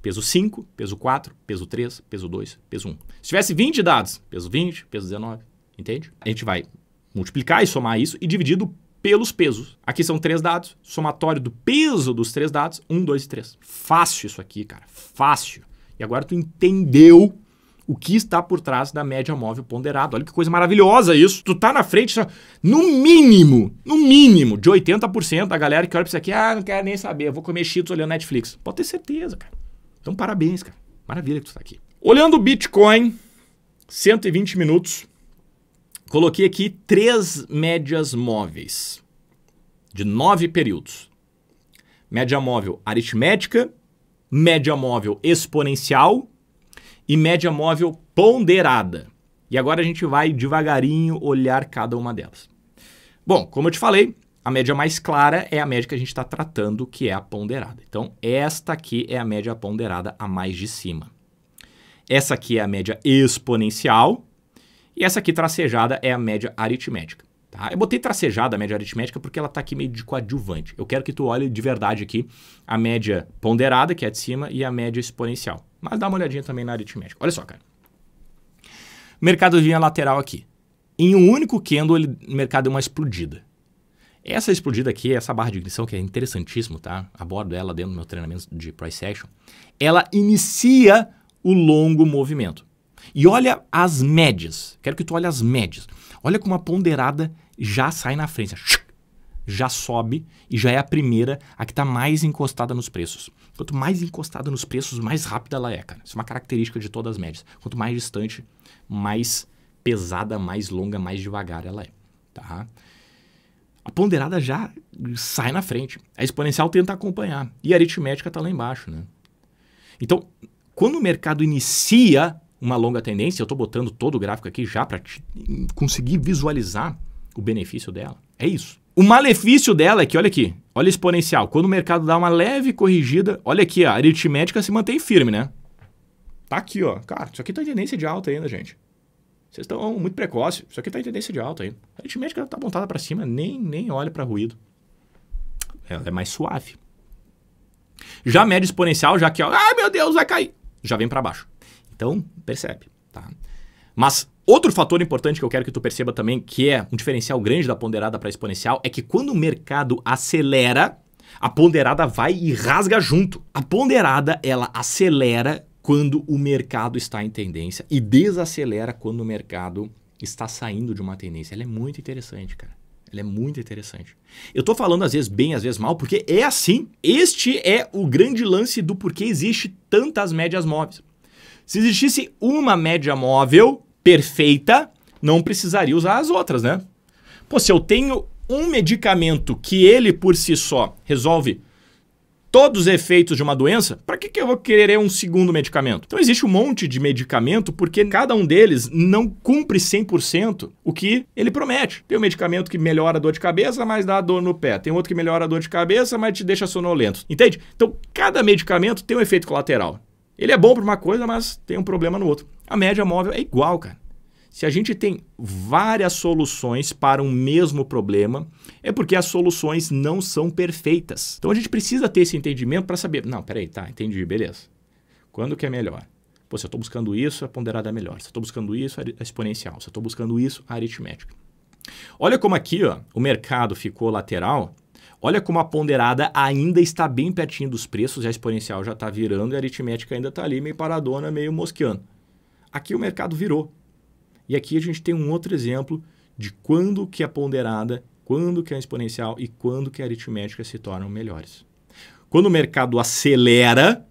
Peso 5, peso 4, peso 3, peso 2, peso 1. Se tivesse 20 dados, peso 20, peso 19, entende? A gente vai multiplicar e somar isso e dividido pelos pesos. Aqui são 3 dados, somatório do peso dos 3 dados, 1, 2 e 3. Fácil isso aqui, cara, fácil. E agora tu entendeu o que está por trás da média móvel ponderada. Olha que coisa maravilhosa isso. Tu tá na frente, no mínimo, de 80% da galera que olha pra isso aqui, não quero nem saber, eu vou comer Cheetos olhando Netflix. Pode ter certeza, cara. Então, parabéns, cara. Maravilha que tu tá aqui. Olhando o Bitcoin, 120 minutos, coloquei aqui 3 médias móveis de 9 períodos. Média móvel aritmética, média móvel exponencial e média móvel ponderada. E agora a gente vai devagarinho olhar cada uma delas. Bom, como eu te falei, a média mais clara é a média que a gente está tratando, que é a ponderada. Então, esta aqui é a média ponderada a mais de cima. Essa aqui é a média exponencial e essa aqui tracejada é a média aritmética. Tá? Eu botei tracejada a média aritmética porque ela está aqui meio de coadjuvante. Eu quero que tu olhe de verdade aqui a média ponderada, que é a de cima, e a média exponencial. Mas dá uma olhadinha também na aritmética. Olha só, cara. O mercado vinha lateral aqui. Em um único candle, o mercado deu uma explodida. Essa explodida aqui, essa barra de ignição, que é interessantíssimo, tá? Abordo ela dentro do meu treinamento de price action. Ela inicia o longo movimento. E olha as médias. Quero que tu olhe as médias. Olha como a ponderada já sai na frente. já sobe e já é a primeira a que está mais encostada nos preços. Quanto mais encostada nos preços, mais rápida ela é, cara. Isso é uma característica de todas as médias. Quanto mais distante, mais pesada, mais longa, mais devagar ela é, tá? A ponderada já sai na frente. A exponencial tenta acompanhar. E a aritmética está lá embaixo, né? Então, quando o mercado inicia uma longa tendência, eu estou botando todo o gráfico aqui já para conseguir visualizar o benefício dela. É isso. O malefício dela é que, olha aqui, olha a exponencial. Quando o mercado dá uma leve corrigida, olha aqui, a aritmética se mantém firme, né? Tá aqui, ó. Cara, isso aqui tá em tendência de alta ainda, gente. Vocês estão muito precoce. Isso aqui tá em tendência de alta ainda. A aritmética tá apontada para cima, nem olha para ruído. Ela é mais suave. Já a média exponencial, já que, ó, ai meu Deus, vai cair. Já vem para baixo. Então, percebe, tá? Mas outro fator importante que eu quero que tu perceba também, que é um diferencial grande da ponderada para exponencial, é que quando o mercado acelera, a ponderada vai e rasga junto. A ponderada, ela acelera quando o mercado está em tendência e desacelera quando o mercado está saindo de uma tendência. Ela é muito interessante, cara. Ela é muito interessante. Eu tô falando às vezes bem, às vezes mal, porque é assim. Este é o grande lance do porquê existe tantas médias móveis. Se existisse uma média móvel perfeita, não precisaria usar as outras, né? Pô, se eu tenho um medicamento que ele por si só resolve todos os efeitos de uma doença, para que eu vou querer um segundo medicamento? Então existe um monte de medicamento porque cada um deles não cumpre 100% o que ele promete. Tem um medicamento que melhora a dor de cabeça, mas dá dor no pé. Tem outro que melhora a dor de cabeça, mas te deixa sonolento. Entende? Então cada medicamento tem um efeito colateral. Ele é bom para uma coisa, mas tem um problema no outro. A média móvel é igual, cara. Se a gente tem várias soluções para um mesmo problema, é porque as soluções não são perfeitas. Então a gente precisa ter esse entendimento para saber, não, peraí, tá, entendi, beleza. Quando que é melhor? Pô, se eu estou buscando isso, a ponderada é melhor. Se eu estou buscando isso, a exponencial. Se eu estou buscando isso, a aritmética. Olha como aqui, ó, o mercado ficou lateral. Olha como a ponderada ainda está bem pertinho dos preços, a exponencial já está virando e a aritmética ainda está ali meio paradona, meio mosqueando. Aqui o mercado virou. E aqui a gente tem um outro exemplo de quando que a ponderada, quando que a exponencial e quando que a aritmética se tornam melhores. Quando o mercado acelera,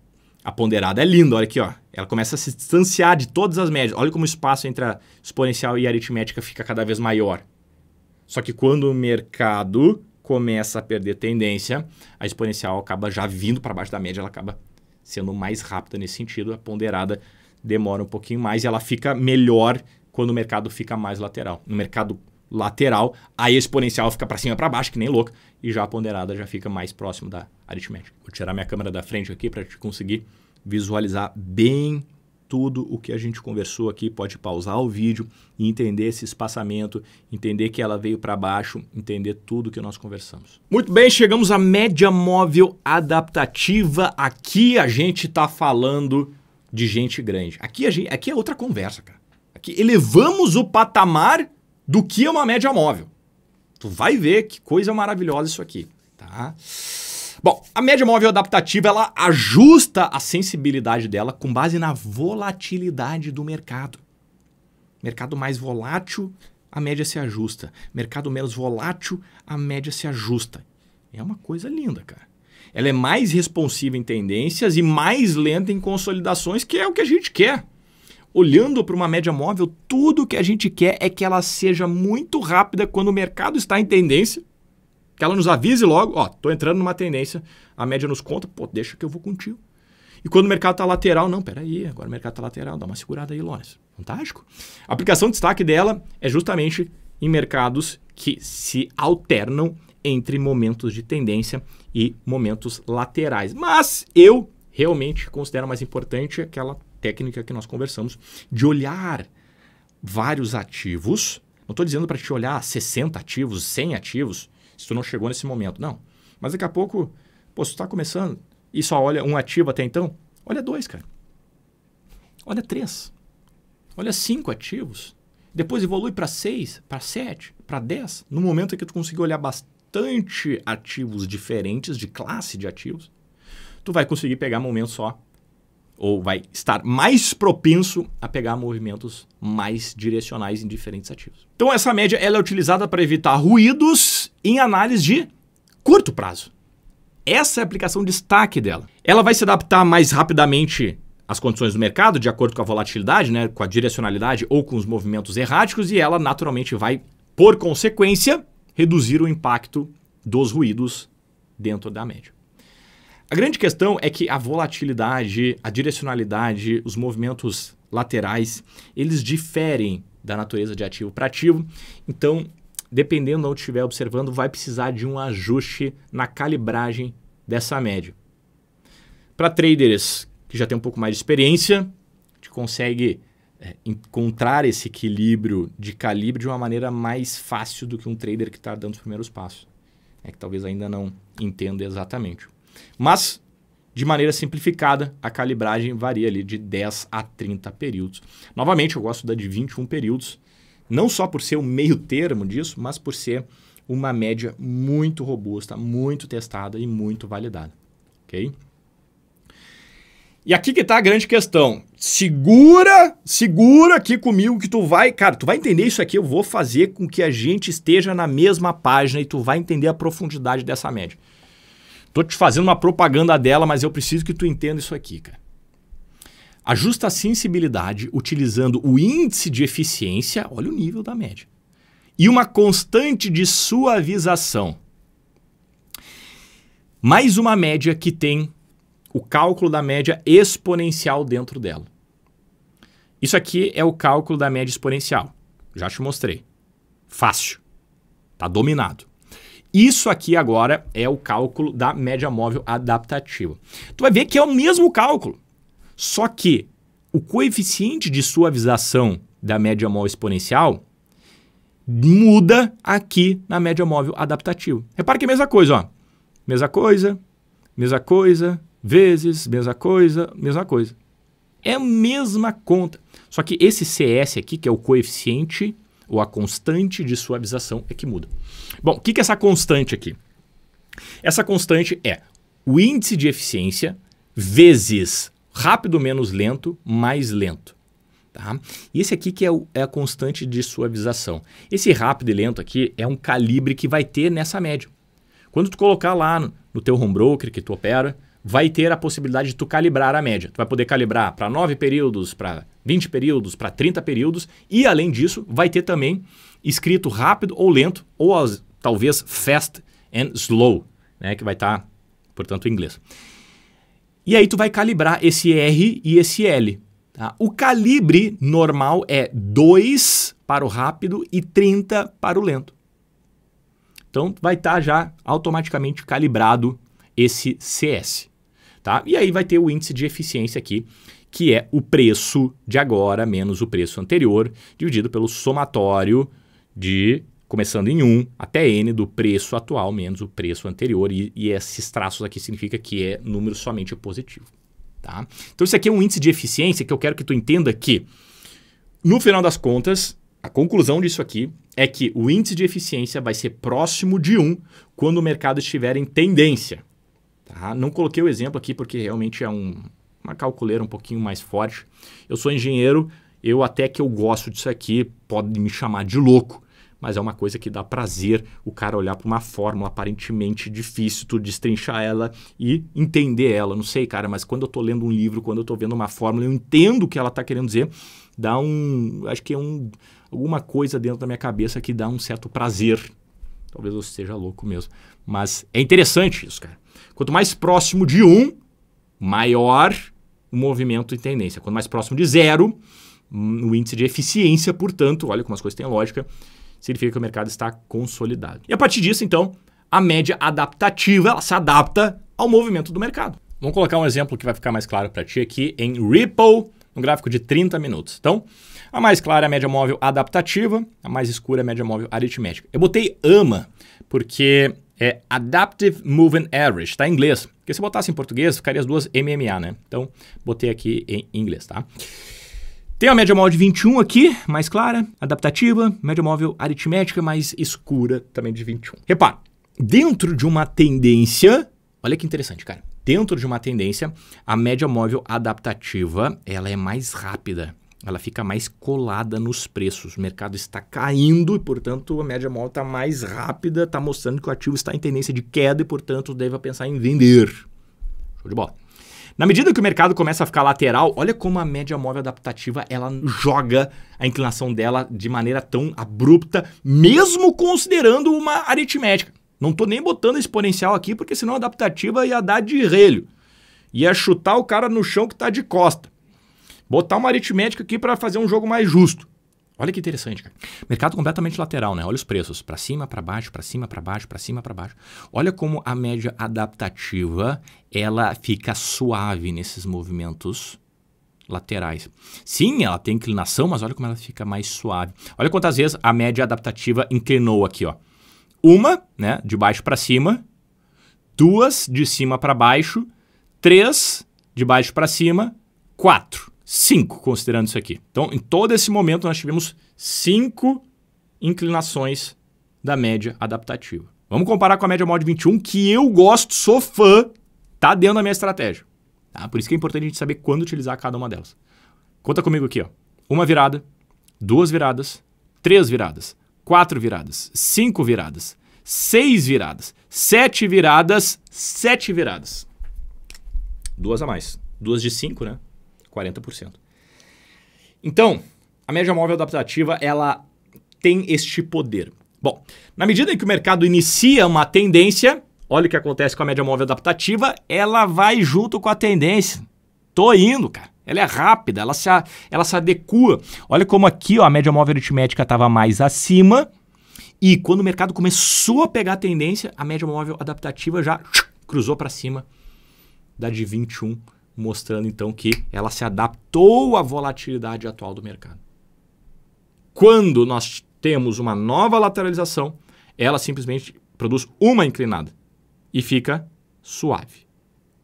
a ponderada é linda, olha aqui, ó. Ela começa a se distanciar de todas as médias. Olha como o espaço entre a exponencial e a aritmética fica cada vez maior. Só que quando o mercado começa a perder tendência, a exponencial acaba já vindo para baixo da média, ela acaba sendo mais rápida nesse sentido, a ponderada demora um pouquinho mais e ela fica melhor quando o mercado fica mais lateral. No mercado lateral, a exponencial fica para cima e para baixo, que nem louca, e já a ponderada já fica mais próximo da aritmética. Vou tirar minha câmera da frente aqui para te conseguir visualizar bem tudo o que a gente conversou aqui. Pode pausar o vídeo e entender esse espaçamento, entender que ela veio para baixo, entender tudo que nós conversamos. Muito bem, chegamos à média móvel adaptativa. Aqui a gente está falando de gente grande. Aqui é outra conversa, cara. Aqui elevamos o patamar do que é uma média móvel. Tu vai ver que coisa maravilhosa isso aqui, tá? Bom, a média móvel adaptativa, ela ajusta a sensibilidade dela com base na volatilidade do mercado. Mercado mais volátil, a média se ajusta. Mercado menos volátil, a média se ajusta. É uma coisa linda, cara. Ela é mais responsiva em tendências e mais lenta em consolidações, que é o que a gente quer. Olhando para uma média móvel, tudo que a gente quer é que ela seja muito rápida quando o mercado está em tendência, que ela nos avise logo, ó, tô entrando numa tendência, a média nos conta, pô, deixa que eu vou contigo. E quando o mercado está lateral, não, peraí, agora o mercado está lateral, dá uma segurada aí, Lawrence. Fantástico. A aplicação de destaque dela é justamente em mercados que se alternam entre momentos de tendência e momentos laterais. Mas eu realmente considero mais importante aquela técnica que nós conversamos de olhar vários ativos. Não estou dizendo para te olhar 60 ativos, 100 ativos, se tu não chegou nesse momento, não. Mas daqui a pouco, pô, se tu está começando e só olha um ativo até então, olha 2, cara. Olha 3. Olha 5 ativos. Depois evolui para 6, para 7, para 10. No momento em que tu conseguir olhar bastante ativos diferentes, de classe de ativos, tu vai conseguir pegar momentos só, ou vai estar mais propenso a pegar movimentos mais direcionais em diferentes ativos. Então essa média ela é utilizada para evitar ruídos em análise de curto prazo. Essa é a aplicação de destaque dela. Ela vai se adaptar mais rapidamente às condições do mercado, de acordo com a volatilidade, né, com a direcionalidade ou com os movimentos erráticos, e ela naturalmente vai, por consequência, reduzir o impacto dos ruídos dentro da média. A grande questão é que a volatilidade, a direcionalidade, os movimentos laterais, eles diferem da natureza de ativo para ativo. Então, dependendo de onde estiver observando, vai precisar de um ajuste na calibragem dessa média. Para traders que já têm um pouco mais de experiência, a gente consegue encontrar esse equilíbrio de calibre de uma maneira mais fácil do que um trader que está dando os primeiros passos. É que talvez ainda não entenda exatamente. Mas, de maneira simplificada, a calibragem varia ali de 10 a 30 períodos. Novamente, eu gosto da de 21 períodos, não só por ser o meio termo disso, mas por ser uma média muito robusta, muito testada e muito validada. Ok? E aqui que está a grande questão. Segura aqui comigo que tu vai... Cara, tu vai entender isso aqui, eu vou fazer com que a gente esteja na mesma página e tu vai entender a profundidade dessa média. Tô te fazendo uma propaganda dela, mas eu preciso que tu entenda isso aqui, cara. Ajusta a sensibilidade utilizando o índice de eficiência, olha o nível da média, e uma constante de suavização. Mais uma média que tem o cálculo da média exponencial dentro dela. Isso aqui é o cálculo da média exponencial. Já te mostrei. Fácil. Tá dominado. Isso aqui agora é o cálculo da média móvel adaptativa. Tu vai ver que é o mesmo cálculo, só que o coeficiente de suavização da média móvel exponencial muda aqui na média móvel adaptativa. Repara que é a mesma coisa, ó. Mesma coisa, vezes, mesma coisa. É a mesma conta. Só que esse CS aqui, que é o coeficiente ou a constante de suavização, é que muda. Bom, o que é essa constante aqui? Essa constante é o índice de eficiência vezes rápido menos lento mais lento. Tá? E esse aqui que é a constante de suavização. Esse rápido e lento aqui é um calibre que vai ter nessa média. Quando tu colocar lá no teu home broker que tu opera, vai ter a possibilidade de tu calibrar a média. Tu vai poder calibrar para 9 períodos, para 20 períodos, para 30 períodos e, além disso, vai ter também escrito rápido ou lento, ou talvez fast and slow, né, que vai estar, portanto, em inglês. E aí tu vai calibrar esse R e esse L. Tá? O calibre normal é 2 para o rápido e 30 para o lento. Então, vai estar já automaticamente calibrado esse CS. Tá? E aí vai ter o índice de eficiência aqui, que é o preço de agora menos o preço anterior, dividido pelo somatório de, começando em 1 até N, do preço atual menos o preço anterior. E esses traços aqui significa que é número somente positivo. Tá? Então isso aqui é um índice de eficiência que eu quero que tu entenda que, no final das contas, a conclusão disso aqui é que o índice de eficiência vai ser próximo de 1 quando o mercado estiver em tendência. Tá? Não coloquei o exemplo aqui porque realmente é uma calculeira um pouquinho mais forte. Eu sou engenheiro, até que eu gosto disso aqui, pode me chamar de louco, mas é uma coisa que dá prazer o cara olhar para uma fórmula aparentemente difícil, tu destrinchar ela e entender ela. Não sei, cara, mas quando eu estou lendo um livro, quando eu estou vendo uma fórmula, eu entendo o que ela está querendo dizer, acho que é alguma coisa dentro da minha cabeça que dá um certo prazer. Talvez eu esteja louco mesmo, mas é interessante isso, cara. Quanto mais próximo de 1, maior o movimento em tendência. Quanto mais próximo de 0, o índice de eficiência, portanto, olha como as coisas têm lógica, significa que o mercado está consolidado. E a partir disso, então, a média adaptativa, ela se adapta ao movimento do mercado. Vamos colocar um exemplo que vai ficar mais claro para ti aqui em Ripple, no gráfico de 30 minutos. Então, a mais clara é a média móvel adaptativa, a mais escura é a média móvel aritmética. Eu botei AMA, porque é Adaptive Moving Average, tá em inglês. Porque se botasse em português, ficaria as duas MMA, né? Então, botei aqui em inglês, tá? Tem a média móvel de 21 aqui, mais clara, adaptativa, média móvel aritmética, mais escura, também de 21. Repara, dentro de uma tendência, olha que interessante, cara. Dentro de uma tendência, a média móvel adaptativa, ela é mais rápida. ela fica mais colada nos preços. O mercado está caindo e, portanto, a média móvel está mais rápida, está mostrando que o ativo está em tendência de queda e, portanto, deve pensar em vender. Show de bola. Na medida que o mercado começa a ficar lateral, olha como a média móvel adaptativa ela joga a inclinação dela de maneira tão abrupta, mesmo considerando uma aritmética. Não estou nem botando exponencial aqui, porque senão a adaptativa ia dar de relho. Ia chutar o cara no chão que está de costa. Botar uma aritmética aqui para fazer um jogo mais justo. Olha que interessante, cara. Mercado completamente lateral, né? Olha os preços. Para cima, para baixo, para cima, para baixo, para cima, para baixo. Olha como a média adaptativa, ela fica suave nesses movimentos laterais. Sim, ela tem inclinação, mas olha como ela fica mais suave. Olha quantas vezes a média adaptativa inclinou aqui, ó. Uma, né, de baixo para cima. Duas, de cima para baixo. Três, de baixo para cima. 4. 5, considerando isso aqui. Então, em todo esse momento, nós tivemos 5 inclinações da média adaptativa. Vamos comparar com a média móvel de 21, que eu gosto, sou fã, tá dentro da minha estratégia. Tá? Por isso que é importante a gente saber quando utilizar cada uma delas. Conta comigo aqui, ó. 1 virada, 2 viradas, 3 viradas, 4 viradas, 5 viradas, 6 viradas, 7 viradas, 7 viradas. 2 a mais. 2 de 5, né? 40%. Então, a média móvel adaptativa, ela tem este poder. Bom, na medida em que o mercado inicia uma tendência, olha o que acontece com a média móvel adaptativa, ela vai junto com a tendência. Tô indo, cara. Ela é rápida, ela se adequa. Olha como aqui, ó, a média móvel aritmética estava mais acima e quando o mercado começou a pegar a tendência, a média móvel adaptativa já cruzou para cima da de 21, mostrando então que ela se adaptou à volatilidade atual do mercado. Quando nós temos uma nova lateralização, ela simplesmente produz uma inclinada e fica suave.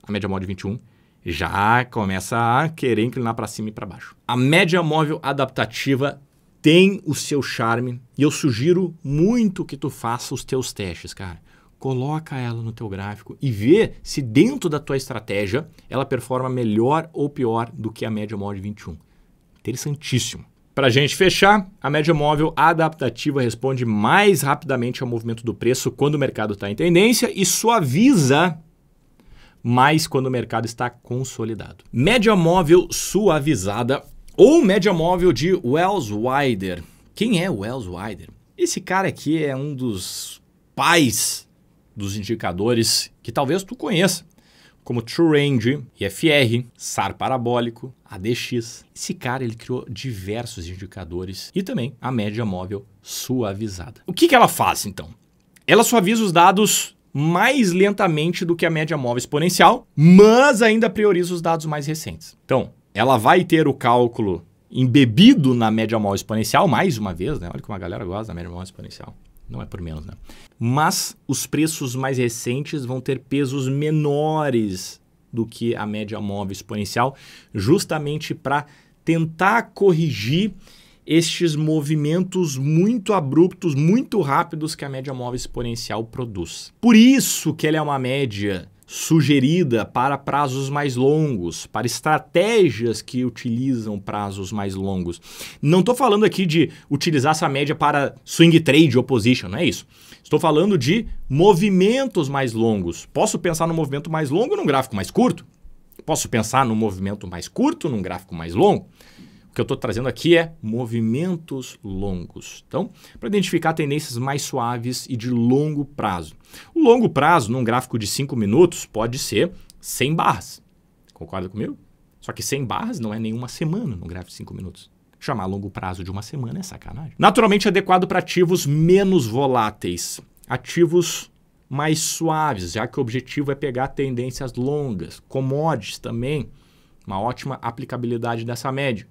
A média móvel de 21 já começa a querer inclinar para cima e para baixo. A média móvel adaptativa tem o seu charme e eu sugiro muito que tu faça os teus testes, cara. Coloca ela no teu gráfico e vê se dentro da tua estratégia ela performa melhor ou pior do que a média móvel de 21. Interessantíssimo. Para a gente fechar, a média móvel adaptativa responde mais rapidamente ao movimento do preço quando o mercado está em tendência e suaviza mais quando o mercado está consolidado. Média móvel suavizada ou média móvel de Welles Wider. Quem é Welles Wider? Esse cara aqui é um dos pais dos indicadores que talvez tu conheça, como True Range, IFR, SAR parabólico, ADX. Esse cara ele criou diversos indicadores e também a média móvel suavizada. O que ela faz então? Ela suaviza os dados mais lentamente do que a média móvel exponencial, mas ainda prioriza os dados mais recentes. Então, ela vai ter o cálculo embebido na média móvel exponencial, mais uma vez, né? Olha como a galera gosta da média móvel exponencial. Não é por menos, né? Mas os preços mais recentes vão ter pesos menores do que a média móvel exponencial, justamente para tentar corrigir estes movimentos muito abruptos, muito rápidos que a média móvel exponencial produz. Por isso que ela é uma média sugerida para prazos mais longos, para estratégias que utilizam prazos mais longos. Não estou falando aqui de utilizar essa média para swing trade ou position, não é isso. Estou falando de movimentos mais longos. Posso pensar no movimento mais longo num gráfico mais curto? Posso pensar no movimento mais curto num gráfico mais longo? O que eu estou trazendo aqui é movimentos longos. Então, para identificar tendências mais suaves e de longo prazo. O longo prazo, num gráfico de 5 minutos, pode ser 100 barras. Concorda comigo? Só que 100 barras não é nenhuma semana num gráfico de 5 minutos. Chamar longo prazo de uma semana é sacanagem. Naturalmente adequado para ativos menos voláteis. Ativos mais suaves, já que o objetivo é pegar tendências longas. Commodities também, uma ótima aplicabilidade dessa média.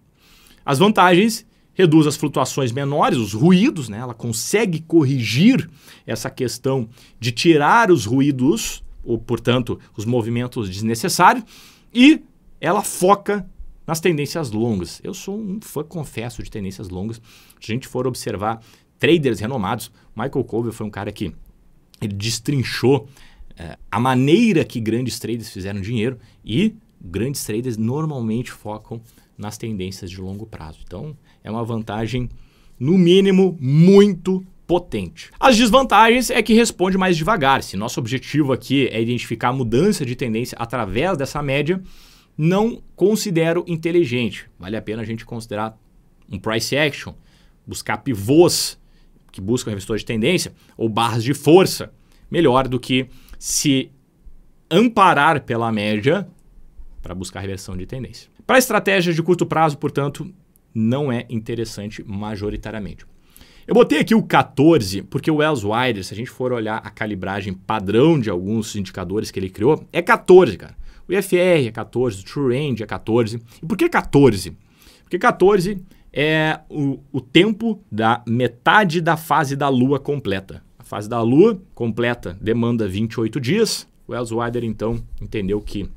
As vantagens, reduz as flutuações menores, os ruídos, né? Ela consegue corrigir essa questão de tirar os ruídos, ou, portanto, os movimentos desnecessários, e ela foca nas tendências longas. Eu sou um fã, confesso, de tendências longas. Se a gente for observar traders renomados, Michael Kovel foi um cara que ele destrinchou a maneira que grandes traders fizeram dinheiro e grandes traders normalmente focam nas tendências de longo prazo. Então, é uma vantagem, no mínimo, muito potente. As desvantagens é que responde mais devagar. Se nosso objetivo aqui é identificar a mudança de tendência através dessa média, não considero inteligente. Vale a pena a gente considerar um price action, buscar pivôs que buscam reversor de tendência ou barras de força, melhor do que se amparar pela média para buscar reversão de tendência. Para estratégias de curto prazo, portanto, não é interessante majoritariamente. Eu botei aqui o 14 porque o Wells Wider, se a gente for olhar a calibragem padrão de alguns indicadores que ele criou, é 14, cara. O IFR é 14, o True Range é 14. E por que 14? Porque 14 é o tempo da metade da fase da Lua completa. A fase da Lua completa demanda 28 dias. O Wells Wider, então, entendeu que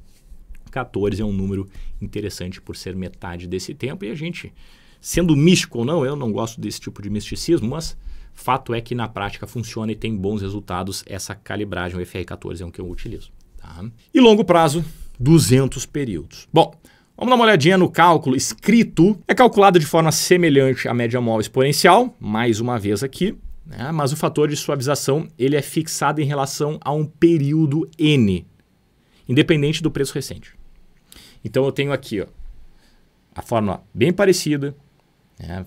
14 é um número interessante por ser metade desse tempo. E a gente, sendo místico ou não, eu não gosto desse tipo de misticismo, mas fato é que na prática funciona e tem bons resultados essa calibragem. O FR14 é um que eu utilizo. Tá? E longo prazo, 200 períodos. Bom, vamos dar uma olhadinha no cálculo escrito. É calculado de forma semelhante à média móvel exponencial, mais uma vez aqui, né? Mas o fator de suavização ele é fixado em relação a um período N, independente do preço recente. Então eu tenho aqui ó, a fórmula bem parecida, né?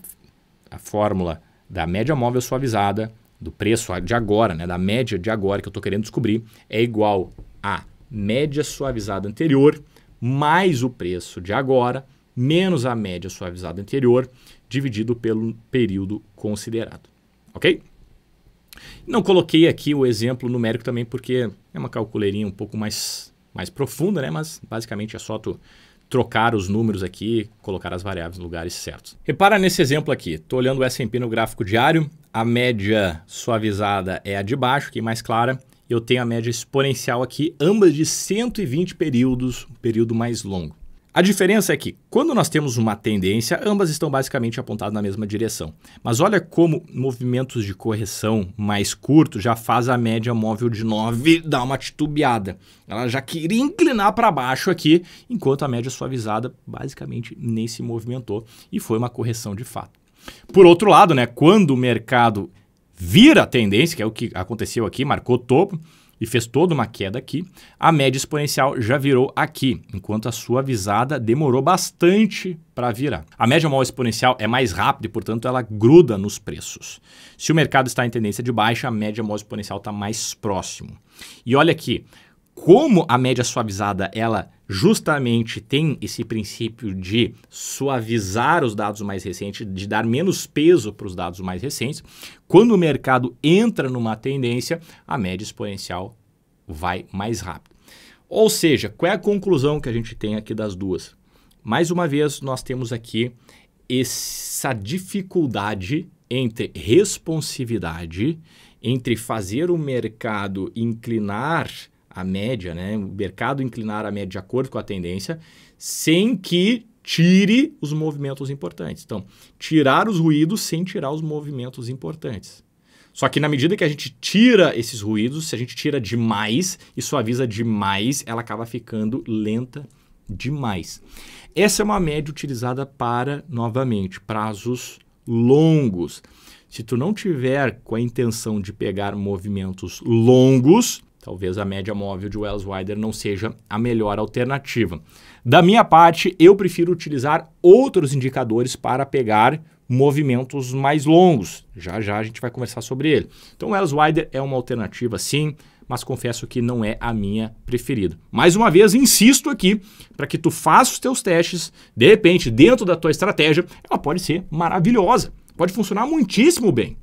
A fórmula da média móvel suavizada, do preço de agora, né? Da média de agora que eu estou querendo descobrir, é igual a média suavizada anterior mais o preço de agora, menos a média suavizada anterior, dividido pelo período considerado. Ok? Não coloquei aqui o exemplo numérico também porque é uma calculeirinha um pouco mais profunda, né? Mas basicamente é só tu trocar os números aqui, colocar as variáveis nos lugares certos. Repara nesse exemplo aqui, estou olhando o S&P no gráfico diário, a média suavizada é a de baixo, que é mais clara, eu tenho a média exponencial aqui, ambas de 120 períodos, um período mais longo. A diferença é que, quando nós temos uma tendência, ambas estão basicamente apontadas na mesma direção. Mas olha como movimentos de correção mais curtos já faz a média móvel de 9 dar uma titubeada. Ela já queria inclinar para baixo aqui, enquanto a média suavizada basicamente nem se movimentou e foi uma correção de fato. Por outro lado, né, quando o mercado vira a tendência, que é o que aconteceu aqui, marcou topo e fez toda uma queda aqui, a média exponencial já virou aqui, enquanto a suavizada demorou bastante para virar. A média móvel exponencial é mais rápida e, portanto, ela gruda nos preços. Se o mercado está em tendência de baixa, a média móvel exponencial está mais próximo. E olha aqui, como a média suavizada, ela justamente tem esse princípio de suavizar os dados mais recentes, de dar menos peso para os dados mais recentes, quando o mercado entra numa tendência, a média exponencial vai mais rápido. Ou seja, qual é a conclusão que a gente tem aqui das duas? Mais uma vez, nós temos aqui essa dificuldade entre responsividade, entre fazer o mercado inclinar a média, né? O mercado inclinar a média de acordo com a tendência, sem que tire os movimentos importantes. Então, tirar os ruídos sem tirar os movimentos importantes. Só que na medida que a gente tira esses ruídos, se a gente tira demais e suaviza demais, ela acaba ficando lenta demais. Essa é uma média utilizada para, novamente, prazos longos. Se tu não tiver com a intenção de pegar movimentos longos, talvez a média móvel de Wells Wider não seja a melhor alternativa. Da minha parte, eu prefiro utilizar outros indicadores para pegar movimentos mais longos. Já já a gente vai conversar sobre ele. Então, o Wells Wider é uma alternativa sim, mas confesso que não é a minha preferida. Mais uma vez, insisto aqui, para que tu faça os teus testes, de repente, dentro da tua estratégia, ela pode ser maravilhosa, pode funcionar muitíssimo bem.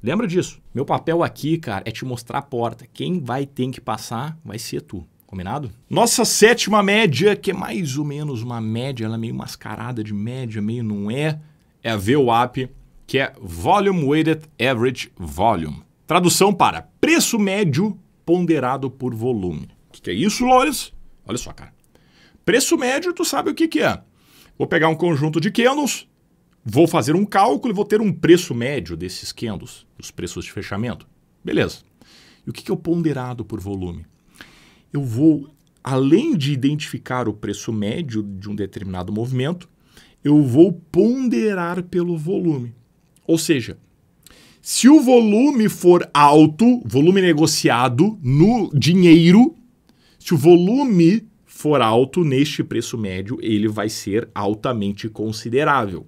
Lembra disso? Meu papel aqui, cara, é te mostrar a porta. Quem vai ter que passar vai ser tu. Combinado? Nossa sétima média, que é mais ou menos uma média, ela é meio mascarada de média, meio não é, é a VWAP, que é Volume Weighted Average Volume. Tradução para preço médio ponderado por volume. O que é isso, Lores? Olha só, cara. Preço médio, tu sabe o que é. Vou pegar um conjunto de candles, vou fazer um cálculo e vou ter um preço médio desses candles, os preços de fechamento. Beleza. E o que é o ponderado por volume? Eu vou, além de identificar o preço médio de um determinado movimento, eu vou ponderar pelo volume. Ou seja, se o volume for alto, volume negociado no dinheiro, se o volume for alto neste preço médio, ele vai ser altamente considerável.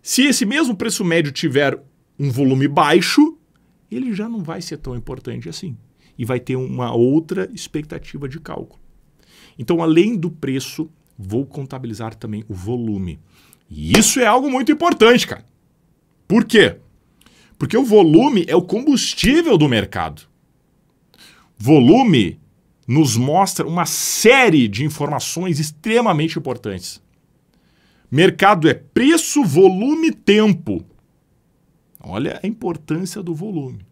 Se esse mesmo preço médio tiver um volume baixo, ele já não vai ser tão importante assim. E vai ter uma outra expectativa de cálculo. Então, além do preço, vou contabilizar também o volume. E isso é algo muito importante, cara. Por quê? Porque o volume é o combustível do mercado. Volume nos mostra uma série de informações extremamente importantes. Mercado é preço, volume, tempo. Olha a importância do volume.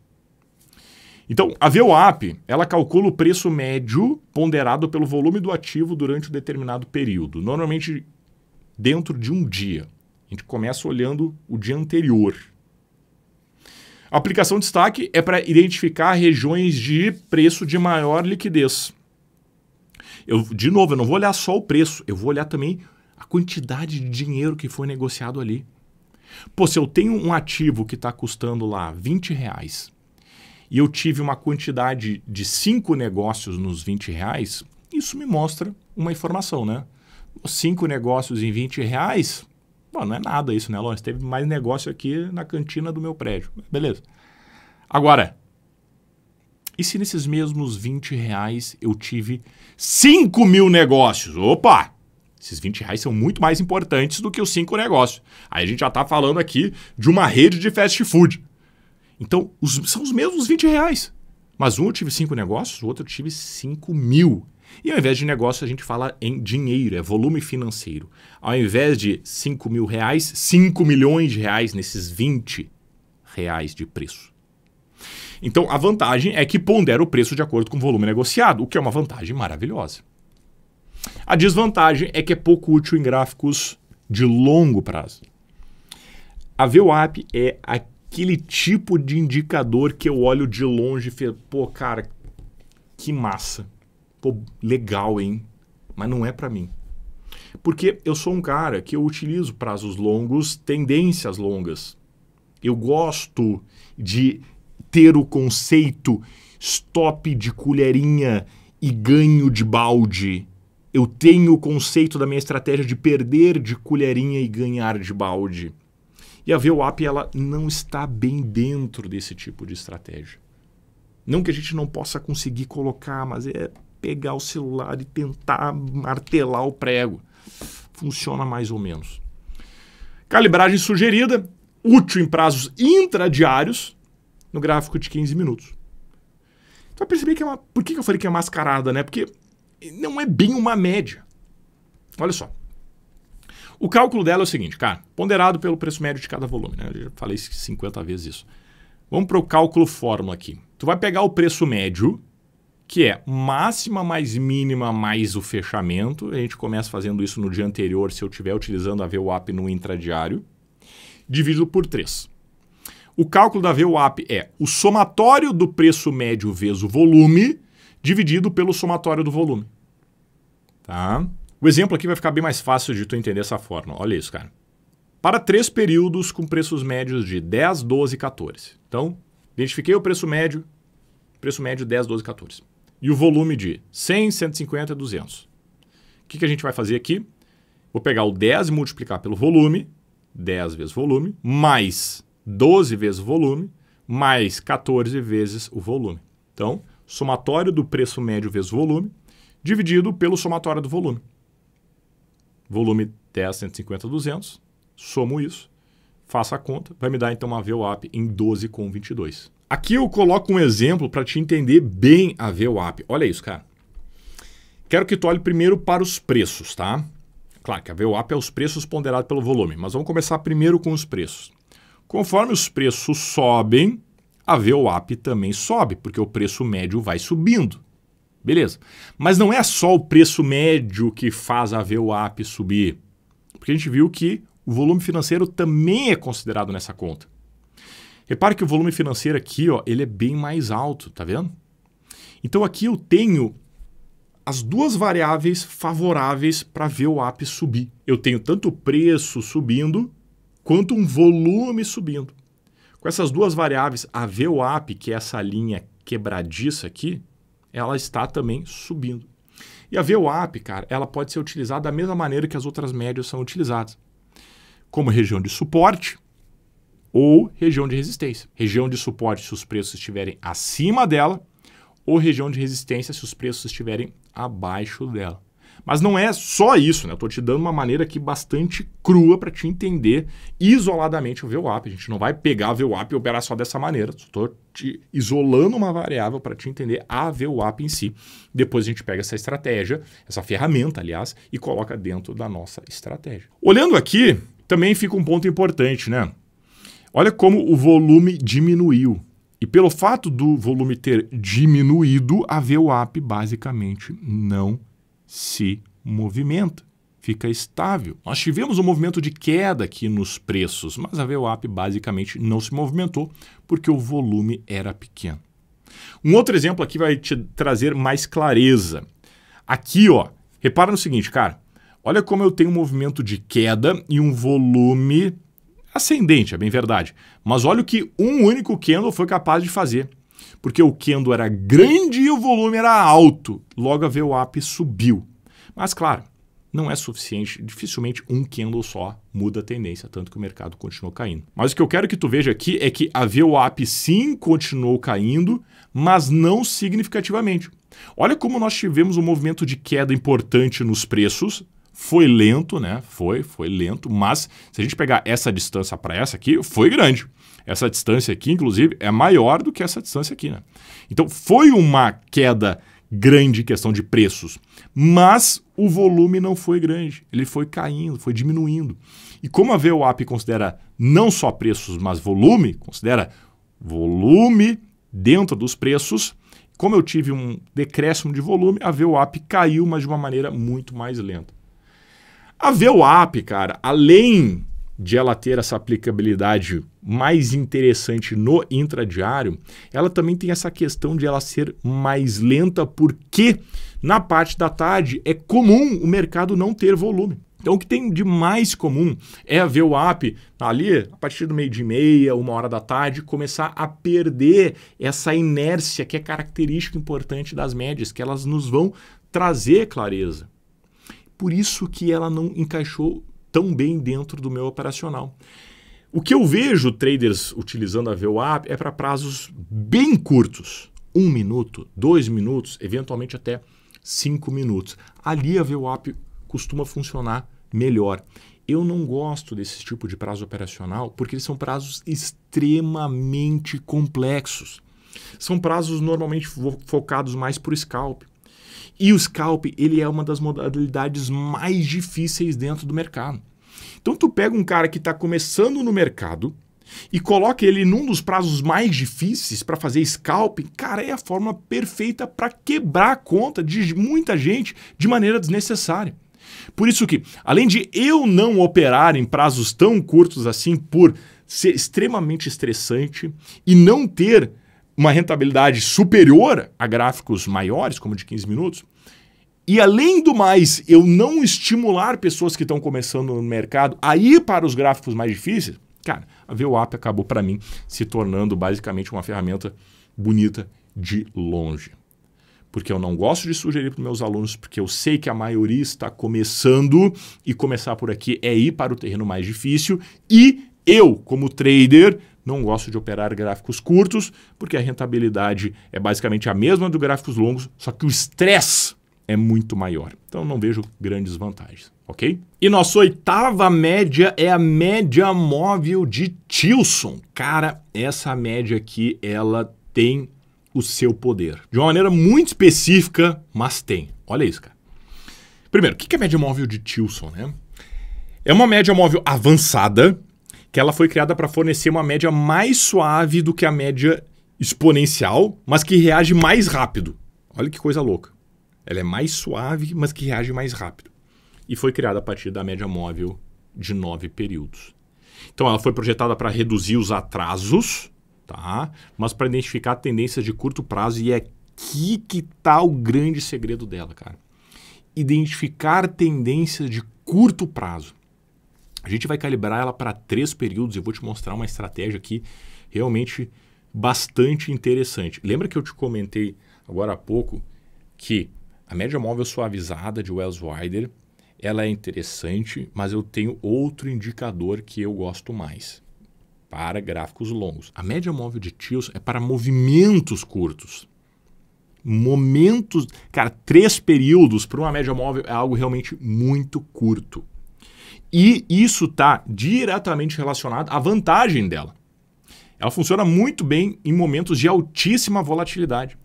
Então, a VWAP, ela calcula o preço médio ponderado pelo volume do ativo durante um determinado período, normalmente dentro de um dia. A gente começa olhando o dia anterior. A aplicação de destaque é para identificar regiões de preço de maior liquidez. De novo, eu não vou olhar só o preço, eu vou olhar também a quantidade de dinheiro que foi negociado ali. Pô, se eu tenho um ativo que está custando lá R$20 e eu tive uma quantidade de 5 negócios nos R$20, isso me mostra uma informação, né? 5 negócios em R$20, bom, não é nada isso, né, Lawrence? Teve mais negócio aqui na cantina do meu prédio. Beleza. Agora, e se nesses mesmos R$20 eu tive 5.000 negócios? Opa! Esses R$20 são muito mais importantes do que os 5 negócios. Aí a gente já está falando aqui de uma rede de fast food. Então, são os mesmos R$20. Mas um eu tive 5 negócios, o outro eu tive 5.000. E ao invés de negócio, a gente fala em dinheiro, é volume financeiro. Ao invés de R$5.000, 5 milhões de reais nesses R$20 de preço. Então, a vantagem é que pondera o preço de acordo com o volume negociado, o que é uma vantagem maravilhosa. A desvantagem é que é pouco útil em gráficos de longo prazo. A VWAP é aquele tipo de indicador que eu olho de longe e falo, pô, cara, que massa. Pô, legal, hein? Mas não é para mim. Porque eu sou um cara que eu utilizo prazos longos, tendências longas. Eu gosto de ter o conceito stop de colherinha e ganho de balde. Eu tenho o conceito da minha estratégia de perder de colherinha e ganhar de balde. E a VWAP, ela não está bem dentro desse tipo de estratégia. Não que a gente não possa conseguir colocar, mas é pegar o celular e tentar martelar o prego. Funciona mais ou menos. Calibragem sugerida, útil em prazos intradiários, no gráfico de 15 minutos. Você vai perceber que por que eu falei que é mascarada, né? Porque não é bem uma média. Olha só. O cálculo dela é o seguinte, cara, ponderado pelo preço médio de cada volume, né? Eu já falei 50 vezes isso. Vamos para o cálculo fórmula aqui. Tu vai pegar o preço médio, que é máxima mais mínima mais o fechamento. A gente começa fazendo isso no dia anterior, se eu estiver utilizando a VWAP no intradiário, dividido por 3. O cálculo da VWAP é o somatório do preço médio vezes o volume, dividido pelo somatório do volume. Tá? O exemplo aqui vai ficar bem mais fácil de tu entender essa fórmula. Olha isso, cara. Para 3 períodos com preços médios de 10, 12 e 14. Então, identifiquei o preço médio 10, 12 e 14. E o volume de 100, 150 e 200. O que a gente vai fazer aqui? Vou pegar o 10 e multiplicar pelo volume, 10 vezes volume, mais 12 vezes o volume, mais 14 vezes o volume. Então, somatório do preço médio vezes volume, dividido pelo somatório do volume. Volume 10, 150, 200. Somo isso, faço a conta, vai me dar então uma VWAP em 12,22. Aqui eu coloco um exemplo para te entender bem a VWAP. Olha isso, cara. Quero que tu olhe primeiro para os preços, tá? Claro que a VWAP é os preços ponderados pelo volume, mas vamos começar primeiro com os preços. Conforme os preços sobem, a VWAP também sobe, porque o preço médio vai subindo. Beleza. Mas não é só o preço médio que faz a VWAP subir, porque a gente viu que o volume financeiro também é considerado nessa conta. Repare que o volume financeiro aqui, ó, ele é bem mais alto, tá vendo? Então aqui eu tenho as duas variáveis favoráveis para VWAP subir. Eu tenho tanto o preço subindo, quanto um volume subindo. Com essas duas variáveis, a VWAP, que é essa linha quebradiça aqui, ela está também subindo. E a VWAP, cara, ela pode ser utilizada da mesma maneira que as outras médias são utilizadas. Como região de suporte ou região de resistência. Região de suporte se os preços estiverem acima dela, ou região de resistência se os preços estiverem abaixo dela. Mas não é só isso, né? Eu estou te dando uma maneira aqui bastante crua para te entender isoladamente o VWAP. A gente não vai pegar a VWAP e operar só dessa maneira. Estou te isolando uma variável para te entender a VWAP em si. Depois a gente pega essa estratégia, essa ferramenta, aliás, e coloca dentro da nossa estratégia. Olhando aqui, também fica um ponto importante, né? Olha como o volume diminuiu. E pelo fato do volume ter diminuído, a VWAP basicamente não se movimenta, fica estável. Nós tivemos um movimento de queda aqui nos preços, mas a VWAP basicamente não se movimentou porque o volume era pequeno. Um outro exemplo aqui vai te trazer mais clareza. Aqui, ó, repara no seguinte, cara, olha como eu tenho um movimento de queda e um volume ascendente, é bem verdade. Mas olha o que um único candle foi capaz de fazer. Porque o candle era grande e o volume era alto. Logo a VWAP subiu. Mas claro, não é suficiente. Dificilmente um candle só muda a tendência, tanto que o mercado continuou caindo. Mas o que eu quero que tu veja aqui é que a VWAP sim continuou caindo, mas não significativamente. Olha como nós tivemos um movimento de queda importante nos preços. Foi lento, né? Foi lento, mas se a gente pegar essa distância para essa aqui, foi grande. Essa distância aqui, inclusive, é maior do que essa distância aqui, né? Então, foi uma queda grande em questão de preços, mas o volume não foi grande. Ele foi caindo, foi diminuindo. E como a VWAP considera não só preços, mas volume, considera volume dentro dos preços, como eu tive um decréscimo de volume, a VWAP caiu, mas de uma maneira muito mais lenta. A VWAP, cara, além de ela ter essa aplicabilidade mais interessante no intradiário, ela também tem essa questão de ela ser mais lenta, porque na parte da tarde é comum o mercado não ter volume. Então o que tem de mais comum é a VWAP ali, a partir do 12h30, 1h da tarde, começar a perder essa inércia que é característica importante das médias, que elas nos vão trazer clareza. Por isso que ela não encaixou tão bem dentro do meu operacional. O que eu vejo traders utilizando a VWAP é para prazos bem curtos. 1 minuto, 2 minutos, eventualmente até 5 minutos. Ali a VWAP costuma funcionar melhor. Eu não gosto desse tipo de prazo operacional porque eles são prazos extremamente complexos. São prazos normalmente focados mais para o scalp. E o scalp, ele é uma das modalidades mais difíceis dentro do mercado. Então tu pega um cara que está começando no mercado e coloca ele num dos prazos mais difíceis para fazer scalp, cara, é a forma perfeita para quebrar a conta de muita gente de maneira desnecessária. Por isso que, além de eu não operar em prazos tão curtos assim por ser extremamente estressante e não ter uma rentabilidade superior a gráficos maiores, como de 15 minutos, e além do mais, eu não estimular pessoas que estão começando no mercado a ir para os gráficos mais difíceis, cara, a VWAP acabou para mim se tornando basicamente uma ferramenta bonita de longe. Porque eu não gosto de sugerir para os meus alunos, porque eu sei que a maioria está começando e começar por aqui é ir para o terreno mais difícil e eu, como trader, não gosto de operar gráficos curtos, porque a rentabilidade é basicamente a mesma do gráficos longos, só que o estresse é muito maior. Então não vejo grandes vantagens, ok? E nossa oitava média é a média móvel de Tilson. Cara, essa média aqui, ela tem o seu poder. De uma maneira muito específica, mas tem. Olha isso, cara. Primeiro, o que é a média móvel de Tilson, né? É uma média móvel avançada, que ela foi criada para fornecer uma média mais suave do que a média exponencial, mas que reage mais rápido. Olha que coisa louca. Ela é mais suave, mas que reage mais rápido. E foi criada a partir da média móvel de 9 períodos. Então ela foi projetada para reduzir os atrasos, tá? Mas para identificar tendências de curto prazo e é aqui que tá o grande segredo dela, cara. Identificar tendências de curto prazo. A gente vai calibrar ela para 3 períodos. Eu vou te mostrar uma estratégia aqui realmente bastante interessante. Lembra que eu te comentei agora há pouco que a média móvel suavizada de Wells Wider, ela é interessante, mas eu tenho outro indicador que eu gosto mais para gráficos longos. A média móvel de Tilson é para movimentos curtos. Momentos, cara, 3 períodos para uma média móvel é algo realmente muito curto. E isso está diretamente relacionado à vantagem dela. Ela funciona muito bem em momentos de altíssima volatilidade.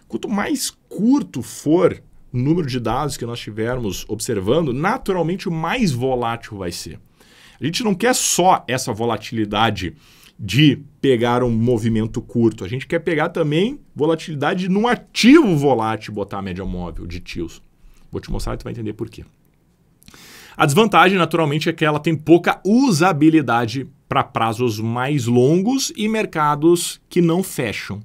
Quanto mais curto for o número de dados que nós estivermos observando, naturalmente mais volátil vai ser. A gente não quer só essa volatilidade de pegar um movimento curto, a gente quer pegar também volatilidade num ativo volátil e botar a média móvel de Tilson. Vou te mostrar e tu vai entender por quê. A desvantagem, naturalmente, é que ela tem pouca usabilidade para prazos mais longos e mercados que não fecham.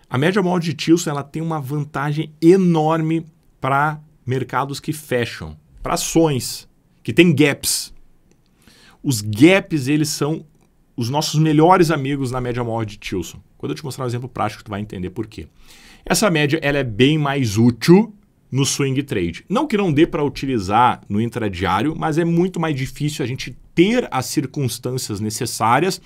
A média móvel de Tilson ela tem uma vantagem enorme para mercados que fecham, para ações, que tem gaps. Os gaps, eles são os nossos melhores amigos na média móvel de Tilson. Quando eu te mostrar um exemplo prático, tu vai entender por quê. Essa média ela é bem mais útil no swing trade. Não que não dê para utilizar no intradiário, mas é muito mais difícil a gente ter as circunstâncias necessárias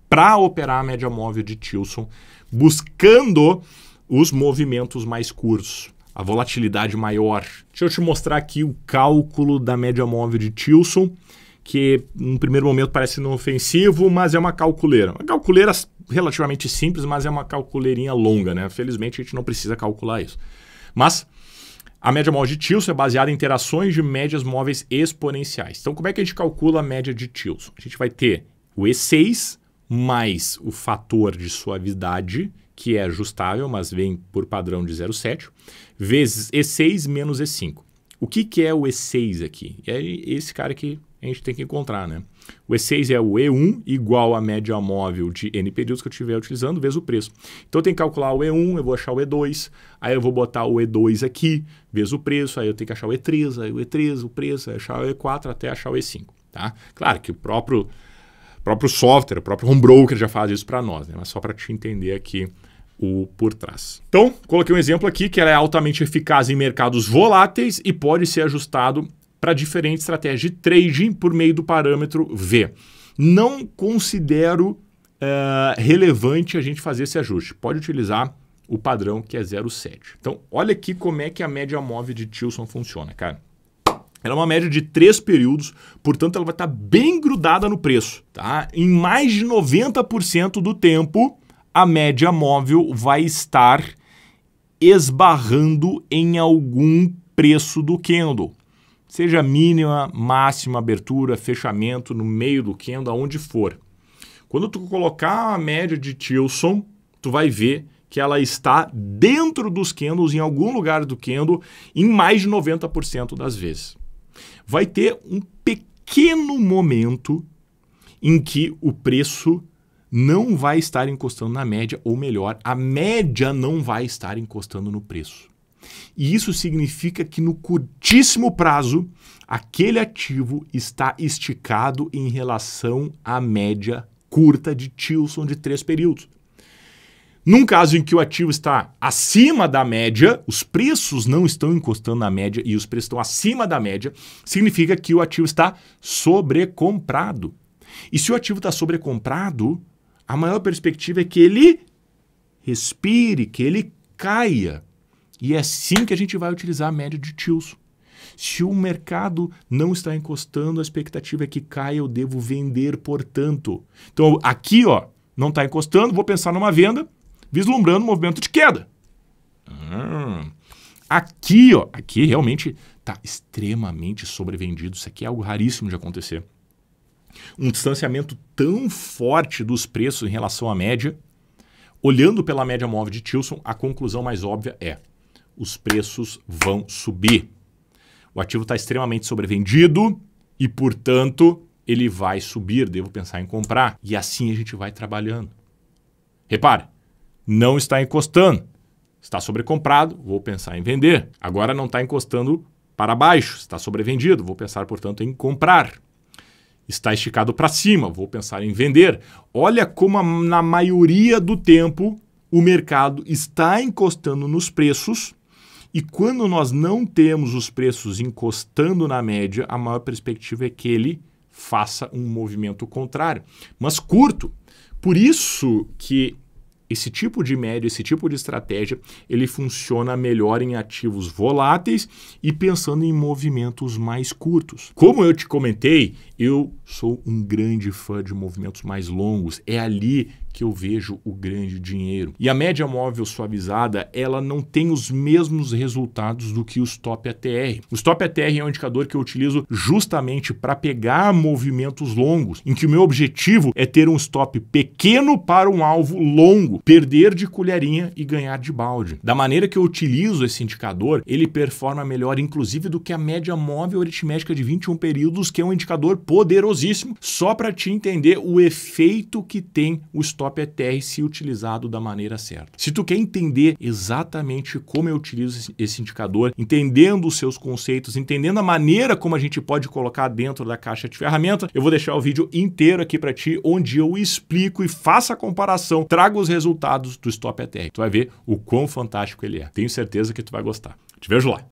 para operar a média móvel de Tilson, buscando os movimentos mais curtos, a volatilidade maior. Deixa eu te mostrar aqui o cálculo da média móvel de Tilson, que no primeiro momento parece inofensivo, mas é uma calculeira. Uma calculeira relativamente simples, mas é uma calculeirinha longa, né? Felizmente a gente não precisa calcular isso. Mas a média móvel de Tilson é baseada em interações de médias móveis exponenciais. Então, como é que a gente calcula a média de Tilson? A gente vai ter o E6 mais o fator de suavidade, que é ajustável, mas vem por padrão de 0,7, vezes E6 menos E5. O que é o E6 aqui? É esse cara que a gente tem que encontrar, né? O E6 é o E1 igual a média móvel de N períodos que eu estiver utilizando, vezes o preço. Então eu tenho que calcular o E1, eu vou achar o E2, aí eu vou botar o E2 aqui, vezes o preço, aí eu tenho que achar o E3, aí o E3, o preço, aí achar o E4 até achar o E5, tá? Claro que o próprio software, o próprio home broker já faz isso para nós, né? Mas só para te entender aqui o por trás. Então, coloquei um exemplo aqui que ela é altamente eficaz em mercados voláteis e pode ser ajustado para diferentes estratégias de trading por meio do parâmetro V. Não considero relevante a gente fazer esse ajuste. Pode utilizar o padrão que é 0,7. Então, olha aqui como é que a média móvel de Tilson funciona, cara. Ela é uma média de 3 períodos, portanto ela vai estar bem grudada no preço, tá? Em mais de 90% do tempo, a média móvel vai estar esbarrando em algum preço do candle. Seja mínima, máxima, abertura, fechamento, no meio do candle, aonde for. Quando tu colocar a média de Tilson, tu vai ver que ela está dentro dos candles, em algum lugar do candle, em mais de 90% das vezes. Vai ter um pequeno momento em que o preço não vai estar encostando na média, ou melhor, a média não vai estar encostando no preço. E isso significa que no curtíssimo prazo, aquele ativo está esticado em relação à média curta de Tilson de 3 períodos. Num caso em que o ativo está acima da média, os preços não estão encostando na média e os preços estão acima da média, significa que o ativo está sobrecomprado. E se o ativo está sobrecomprado, a maior perspectiva é que ele respire, que ele caia. E é assim que a gente vai utilizar a média de Tilson. Se o mercado não está encostando, a expectativa é que caia, eu devo vender, portanto. Então aqui, ó, não está encostando, vou pensar numa venda, vislumbrando um movimento de queda. Aqui, ó, aqui realmente está extremamente sobrevendido. Isso aqui é algo raríssimo de acontecer. Um distanciamento tão forte dos preços em relação à média. Olhando pela média móvel de Tilson, a conclusão mais óbvia é: os preços vão subir. O ativo está extremamente sobrevendido e, portanto, ele vai subir. Devo pensar em comprar. E assim a gente vai trabalhando. Repare, não está encostando. Está sobrecomprado, vou pensar em vender. Agora não está encostando para baixo, está sobrevendido, vou pensar, portanto, em comprar. Está esticado para cima, vou pensar em vender. Olha como na maioria do tempo o mercado está encostando nos preços e quando nós não temos os preços encostando na média, a maior perspectiva é que ele faça um movimento contrário, mas curto. Por isso que esse tipo de média, esse tipo de estratégia, ele funciona melhor em ativos voláteis e pensando em movimentos mais curtos. Como eu te comentei, eu sou um grande fã de movimentos mais longos. É ali que eu vejo o grande dinheiro. E a média móvel suavizada, ela não tem os mesmos resultados do que o Stop ATR. O Stop ATR é um indicador que eu utilizo justamente para pegar movimentos longos, em que o meu objetivo é ter um stop pequeno para um alvo longo, perder de colherinha e ganhar de balde. Da maneira que eu utilizo esse indicador, ele performa melhor, inclusive, do que a média móvel aritmética de 21 períodos, que é um indicador poderosíssimo, só para te entender o efeito que tem o Stop ATR se utilizado da maneira certa. Se tu quer entender exatamente como eu utilizo esse indicador, entendendo os seus conceitos, entendendo a maneira como a gente pode colocar dentro da caixa de ferramenta, eu vou deixar o vídeo inteiro aqui para ti, onde eu explico e faço a comparação, trago os resultados do Stop ATR. Tu vai ver o quão fantástico ele é. Tenho certeza que tu vai gostar. Te vejo lá.